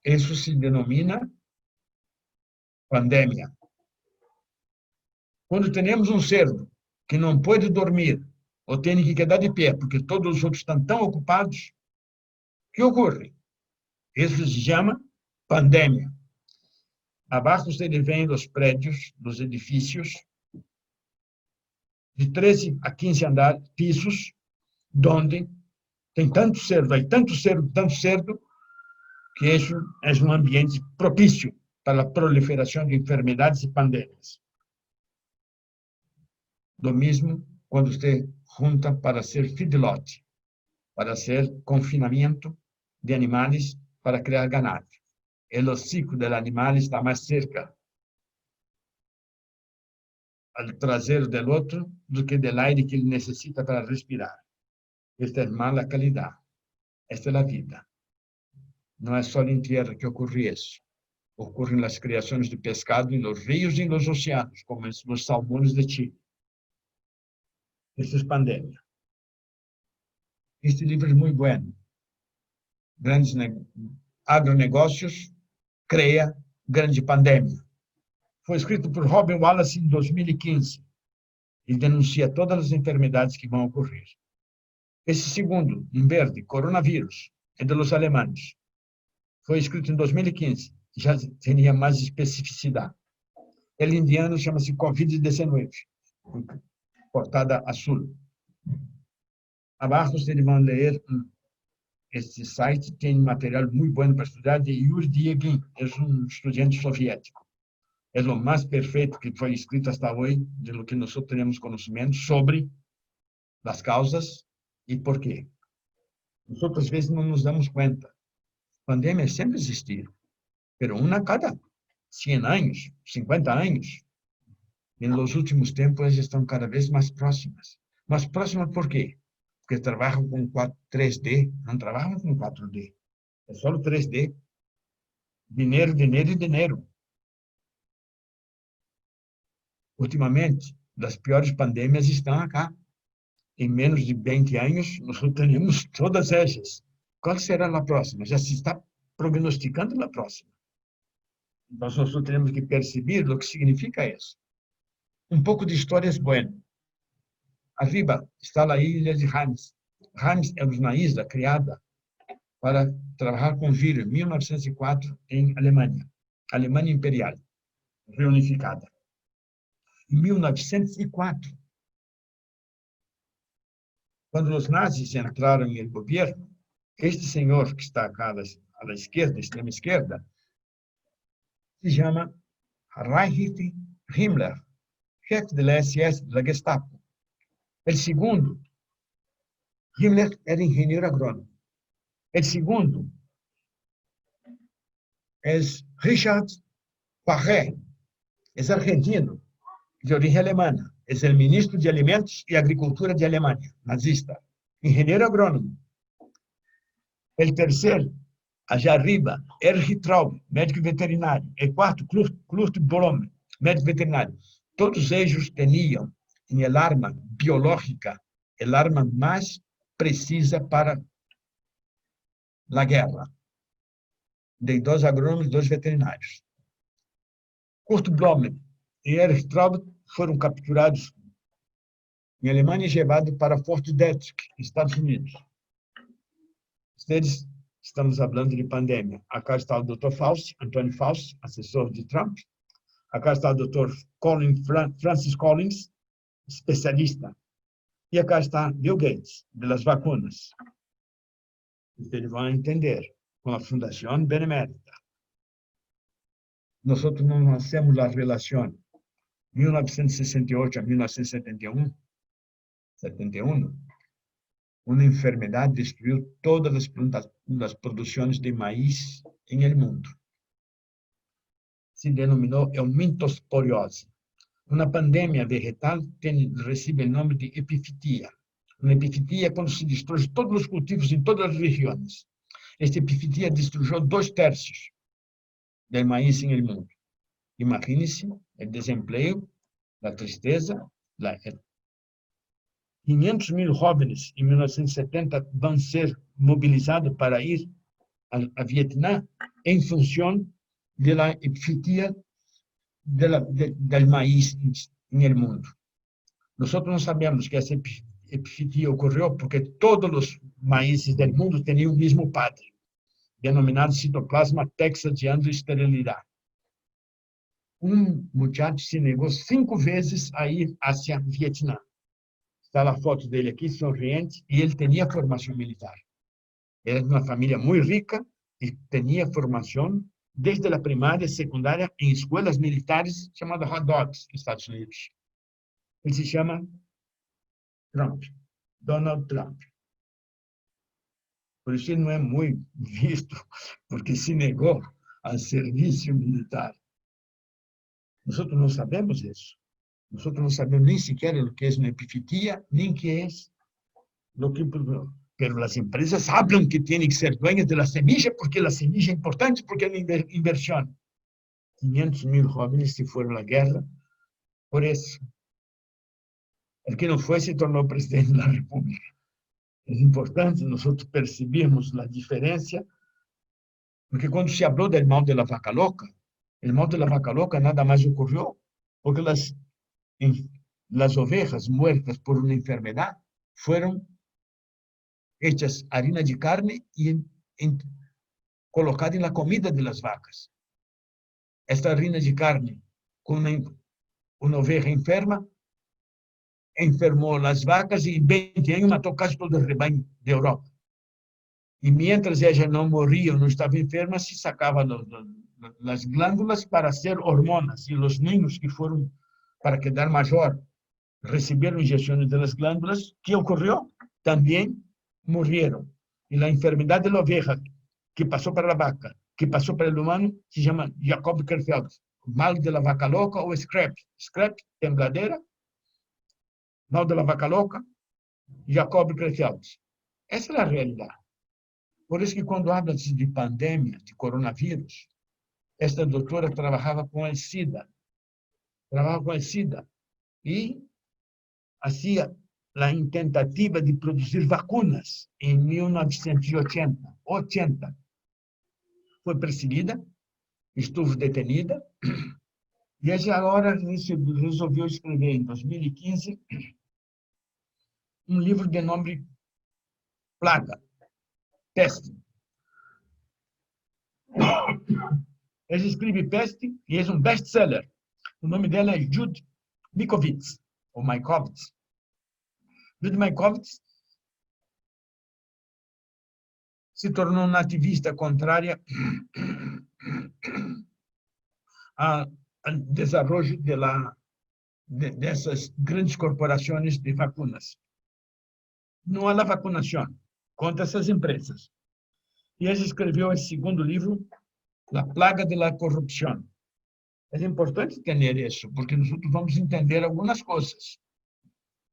isso se denomina pandemia. Quando temos um cerdo que não pode dormir ou tem que quedar de pé porque todos os outros estão tão ocupados, o que ocorre? Isso se chama pandemia. Abaixo você vê os prédios, dos edifícios, de 13 a 15 pisos, onde tem tanto cerdo, que isso é um ambiente propício para a proliferação de enfermidades e pandemias. Do mesmo quando você junta para ser feedlot, para ser confinamento de animais para criar ganado. O hocico do animal está mais cerca ao traseiro do outro do que do aire que ele necessita para respirar. Esta é mala qualidade. Esta é a vida. Não é só em terra que ocorre isso. Ocorre nas criações de pescado em los rios e em los oceanos, como os salmões de Chile. Isso é pandemia. Este livro é muito bom. Grandes agronegócios cria grande pandemia. Foi escrito por Robin Wallace em 2015 e denuncia todas as enfermidades que vão ocorrer. Esse segundo, em verde, coronavírus, é de los alemães. Foi escrito em 2015, já tinha mais especificidade. Ele indiano chama-se Covid-19, portada azul. Abaixo vocês vão ler, este site tem material muito bom para estudar, de Yuri Diegin, é um estudante soviético. É o mais perfeito que foi escrito hasta hoje, de lo que nós temos conhecimento sobre as causas e por quê. Nós, às vezes, não nos damos conta. Pandemias sempre existiram, mas uma a cada 100 anos, 50 anos. E nos últimos tempos, elas estão cada vez mais próximas. Mais próximas por quê? Porque trabalham com 3D, não trabalham com 4D. É só 3D. Dinheiro, dinheiro e dinheiro. Ultimamente, das piores pandemias estão acá. Em menos de 20 anos, nós teremos todas elas. Qual será a próxima? Já se está prognosticando a próxima. Então, nós temos que perceber o que significa isso. Um pouco de história é bueno. Arriba está a ilha de Reims. Reims é uma isla criada para trabalhar com vírus em 1904 em Alemanha. Alemanha Imperial, reunificada. Em 1904, quando os nazis entraram no governo, este senhor que está acá à esquerda, extrema esquerda, se chama Heinrich Himmler, chefe da SS, da Gestapo. O segundo, Himmler era engenheiro agrônomo. O segundo é Richard Farré, é argentino, de origem alemã. É o ministro de Alimentos e Agricultura de Alemanha, nazista. Engenheiro agrônomo. O terceiro, allá arriba, Erich Traub, médico veterinário. E quarto, Kurt Blom, médico veterinário. Todos eles tinham em el arma biológica, el arma mais precisa para a guerra. De 2 agrônomos e 2 veterinários. Kurt Blom e Erich Traub foram capturados em Alemanha e levados para Fort Detrick, Estados Unidos. Eles estamos falando de pandemia. Acá está o Dr. Fauci, Antônio Fauci, assessor de Trump. Acá está o Dr. Francis Collins, especialista. E acá está Bill Gates, das vacunas. Vocês vão entender, com a Fundação Benemérita. Nós não hacemos a relação 1968 a 1971, uma enfermidade destruiu todas as produções de maíz em mundo. Se denominou eumintosporiose. Uma pandemia vegetal recebe o nome de epifitia. Uma epifitia é quando se destrói todos os cultivos em todas as regiões. Esta epifitia destruiu 2/3 do maíz em mundo. Imagine-se o desemprego, a tristeza, 500 mil jovens em 1970 vão ser mobilizados para ir a Vietnã em função da epifitia do maíz no mundo. Nós não sabemos que essa epifitia ocorreu porque todos os maízes do mundo tinham o mesmo padre, denominado citoplasma texadiano esterilidade. Um muchacho se negou 5 vezes a ir hacia Vietnã. Está a foto dele aqui, sorriente, e ele tinha formação militar. Era de uma família muito rica e tinha formação desde a primária e secundária em escolas militares chamadas Hot Dogs, nos Estados Unidos. Ele se chama Trump, Donald Trump. Por isso ele não é muito visto, porque se negou ao serviço militar. Nós não sabemos isso. Nós não sabemos nem sequer o que é uma epifitia, nem o que é o que... Pero as empresas sabem que têm que ser dueñas da semilla, porque a semilla é importante, porque é uma inversão. 500 mil jovens se foram à guerra por isso. O que não foi se tornou presidente da República. É importante nós percebermos a diferença, porque quando se falou do mal da vaca louca, o mal da vaca louca nada mais ocorreu, porque as ovejas muertas por uma enfermidade foram hechas harina de carne e colocada na comida das vacas. Esta harina de carne, com uma oveja enferma, enfermou as vacas e em 20 anos matou quase todo o rebanho da Europa. E mientras ela não morria, não estava enferma, se sacava as glândulas para ser hormonas. E os niños que foram para quedar maior receberam injeções das glândulas. Que ocorreu? Também morreram. E a enfermidade da oveja, que passou para a vaca, que passou para o humano, se chama Jacob-Creutzfeldt. Mal de la vaca louca ou scrap. Scrap, tembladeira. Mal de la vaca louca, Jacob-Creutzfeldt. Essa é a realidade. Por isso que quando habla-se de pandemia, de coronavírus, esta doutora trabalhava com a SIDA. E hacía a tentativa de produzir vacunas em 1980. Foi perseguida, estuvo detenida, e ela agora resolveu escrever, em 2015, um livro de nome Plaga, Peste. Ela escreve Peste e é um best-seller. O nome dela é Judy Mikovits, ou Mikovits. Judy Mikovits se tornou uma ativista contrária ao desenvolvimento dessas grandes corporações de vacunas. Não há vacunação contra essas empresas. E ela escreveu o segundo livro, A Plaga da Corrupção. É importante entender isso, porque nós vamos entender algumas coisas.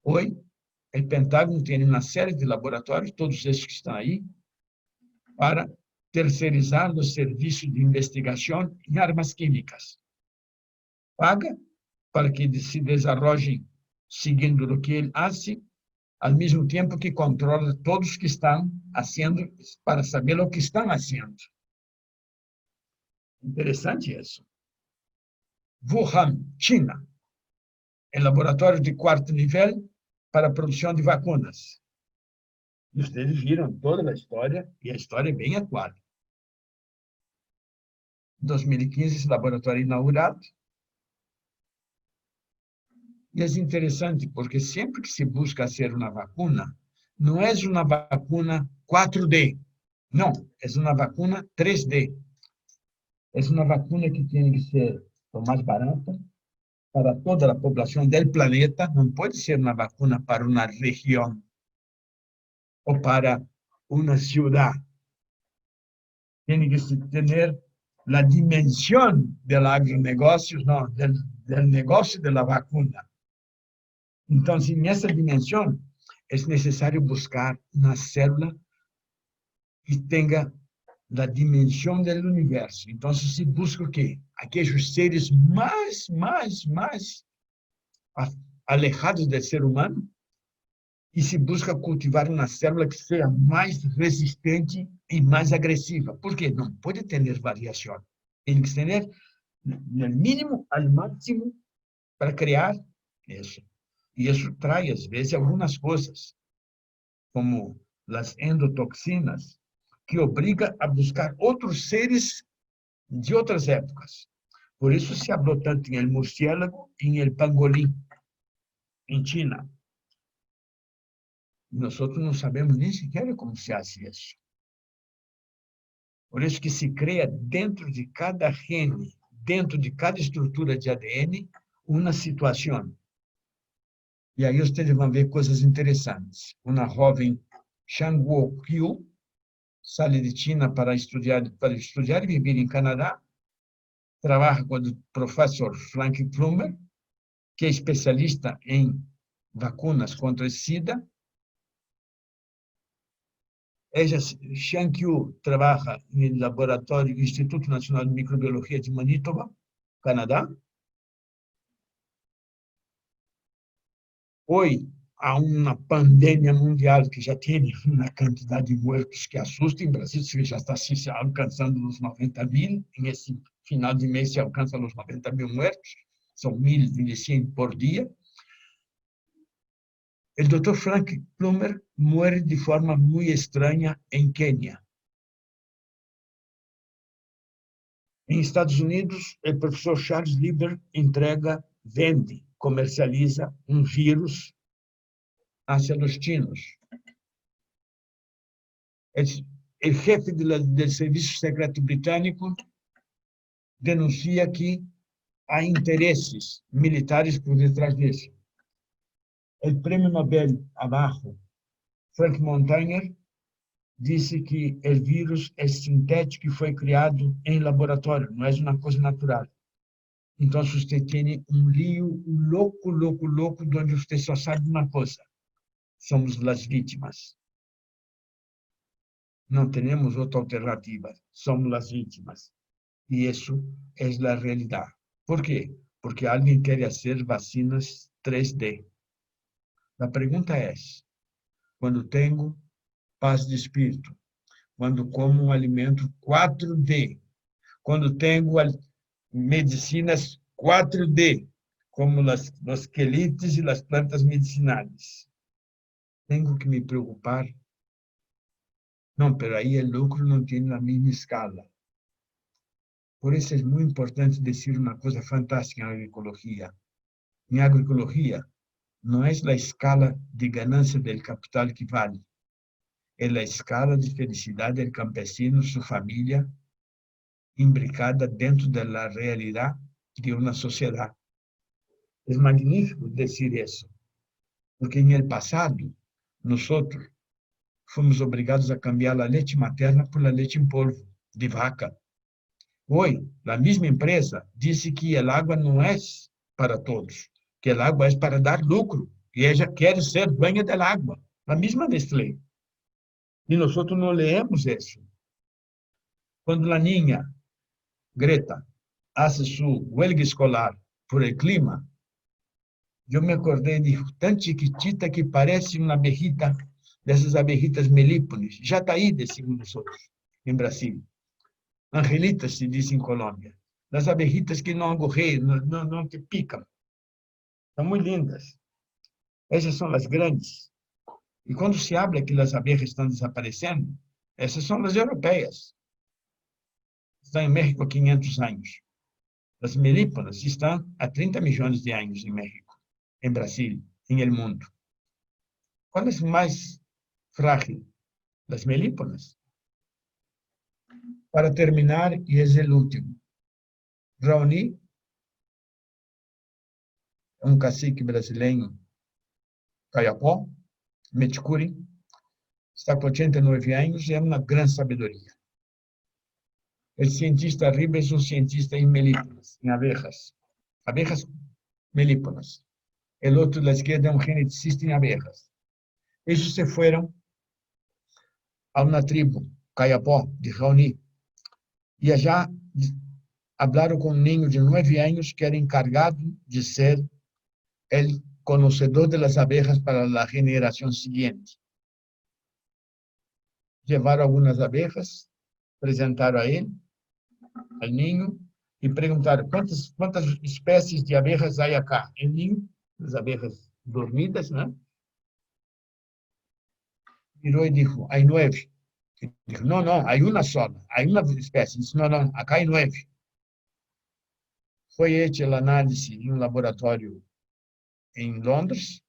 Hoje, o Pentágono tem uma série de laboratórios, todos esses que estão aí, para terceirizar os serviços de investigação em armas químicas. Paga para que se desenvolvam seguindo o que ele faz, ao mesmo tempo que controla todos que estão fazendo, para saber o que estão fazendo. Interessante isso. Wuhan, China, é laboratório de 4º nível para a produção de vacunas. E vocês viram toda a história, e a história é bem atual. Em 2015, esse laboratório é inaugurado. E é interessante, porque sempre que se busca fazer uma vacuna, não é uma vacuna 4D, não, é uma vacuna 3D. É uma vacuna que tem que ser a mais barata para toda a população do planeta, não pode ser uma vacuna para uma região ou para uma cidade. Tem que ter a dimensão do agronegócio, não, do negócio da vacuna. Então, nessa dimensão, é necessário buscar uma célula que tenha a dimensão do universo. Então, se busca o quê? Aqueles seres mais alejados do ser humano, e se busca cultivar uma célula que seja mais resistente e mais agressiva. Por quê? Não pode ter variação. Tem que ter no mínimo ao máximo para criar isso. E isso traz, às vezes, algumas coisas, como as endotoxinas, que obriga a buscar outros seres de outras épocas. Por isso se falou tanto em el murciélago e em el pangolim, em China. Nós não sabemos nem sequer como se faz isso. Por isso que se cria dentro de cada gene, dentro de cada estrutura de ADN, uma situação. E aí vocês vão ver coisas interessantes. Uma jovem Shang Guo sai de China para estudar e viver em Canadá. Trabalha com o professor Frank Plummer, que é especialista em vacunas contra o SIDA. Ella, Shang Yu, trabalha no laboratório do Instituto Nacional de Microbiologia de Manitoba, Canadá. Hoje, há uma pandemia mundial que já tem uma quantidade de mortos que assusta. Em Brasil, já está se alcançando os 90.000. Em esse final de mês, se alcança os 90.000 mortos. São 1.100 por dia. O Dr. Frank Plummer muere de forma muito estranha em Quênia. Em Estados Unidos, o professor Charles Lieber vende, comercializa um vírus hacia os chinos. O chefe do Serviço Secreto Britânico denuncia que há interesses militares por detrás disso. O prêmio Nobel abaixo, Frank Montagnier, disse que o vírus é sintético e foi criado em laboratório, não é uma coisa natural. Então, você tem um lío louco, onde você só sabe uma coisa: somos as vítimas. Não temos outra alternativa, somos as vítimas. E isso é a realidade. Por quê? Porque alguém quer fazer vacinas 3D. A pergunta é: quando tenho paz de espírito, quando como um alimento 4D, quando tenho medicinas 4D, como os quelites e as plantas medicinais, tenho que me preocupar? Não, pero aí o lucro não tem a mesma escala. Por isso é muito importante dizer uma coisa fantástica em agroecologia. Em agroecologia, não é a escala de ganância do capital que vale, é a escala de felicidade do campesino, sua família, imbricada dentro da realidade de uma sociedade. É magnífico dizer isso, porque no passado, nós fomos obrigados a cambiar a leite materna por a leite em polvo, de vaca. Hoje, a mesma empresa disse que a água não é para todos, que a água é para dar lucro, e ela quer ser dueña da água, a mesma Nestlé. E nós não leemos isso. Quando a niña Greta hace sua huelga escolar por el clima, eu me acordei de tão chiquitita que parece uma abejita, dessas abejitas melípones. Já está aí, decimos nós, em Brasil. Angelitas, se diz em Colômbia. Das abejitas que não agorreiam, não te picam. São muito lindas. Essas são as grandes. E quando se habla que as abelhas estão desaparecendo, essas são as europeias. Estão em México há 500 anos. As melíponas estão há 30 milhões de anos em México, em Brasil, em el mundo. Qual é mais frágil? Las melíponas. Para terminar, e é o último, Raoni, um cacique brasileiro, Caiapó, Meticuri, está com 89 anos e é uma grande sabedoria. O cientista arriba é um cientista em melíponas, em abejas melíponas. O outro da esquerda é um geneticista em abejas. Eles se foram a uma tribo, Caiapó, de Raoni, e allá falaram com um menino de 9 anos que era encargado de ser o conhecedor das abejas para a geração seguinte. Levaram algumas abejas, apresentaram a ele, ao ninho, e perguntaram quantas espécies de abejas há acá. O ninho, as abejas dormidas, né? Virou e disse, há 9. Dijo, não, não, há uma só, há uma espécie. Disse, não, não, acá há 9. Foi feita a análise em um laboratório em Londres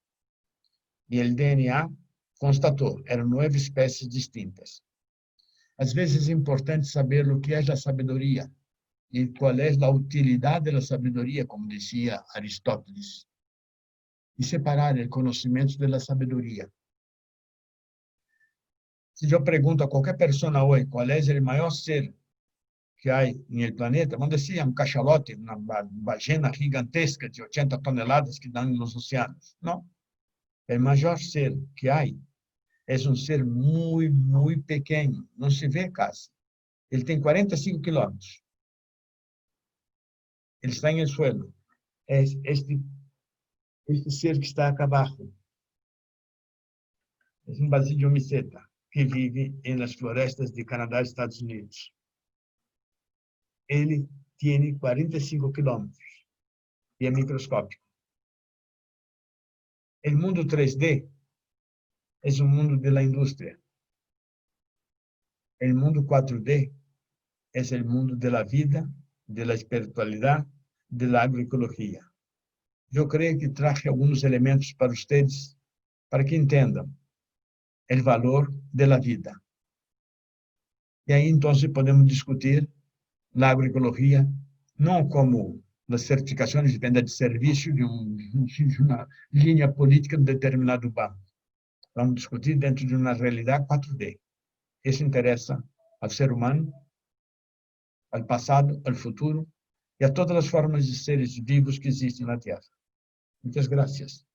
e o DNA constatou, eram 9 espécies distintas. Às vezes é importante saber o que é a sabedoria e qual é a utilidade da sabedoria, como dizia Aristóteles, e separar o conhecimento da sabedoria. Se eu pergunto a qualquer pessoa hoje qual é o maior ser que há no planeta, vão dizer um cachalote, uma ballena gigantesca de 80 toneladas que dão nos oceanos. Não. O maior ser que há é um ser muito, muito pequeno, não se vê quase. Ele tem 45 quilômetros. Ele está no suelo. É este ser que está acá abaixo. É um basidiomyceta que vive nas florestas de Canadá e Estados Unidos. Ele tem 45 quilômetros e é microscópico. O mundo 3D é um mundo da indústria. O mundo 4D é o mundo da vida, da espiritualidade, da agroecologia. Eu creio que traje alguns elementos para vocês, para que entendam o valor da vida. E aí, então, podemos discutir a agroecologia, não como as certificações de venda de serviço de uma linha política de determinado banco. Vamos discutir dentro de uma realidade 4D. Isso interessa ao ser humano, ao passado, ao futuro e a todas as formas de seres vivos que existem na Terra. Muitas graças.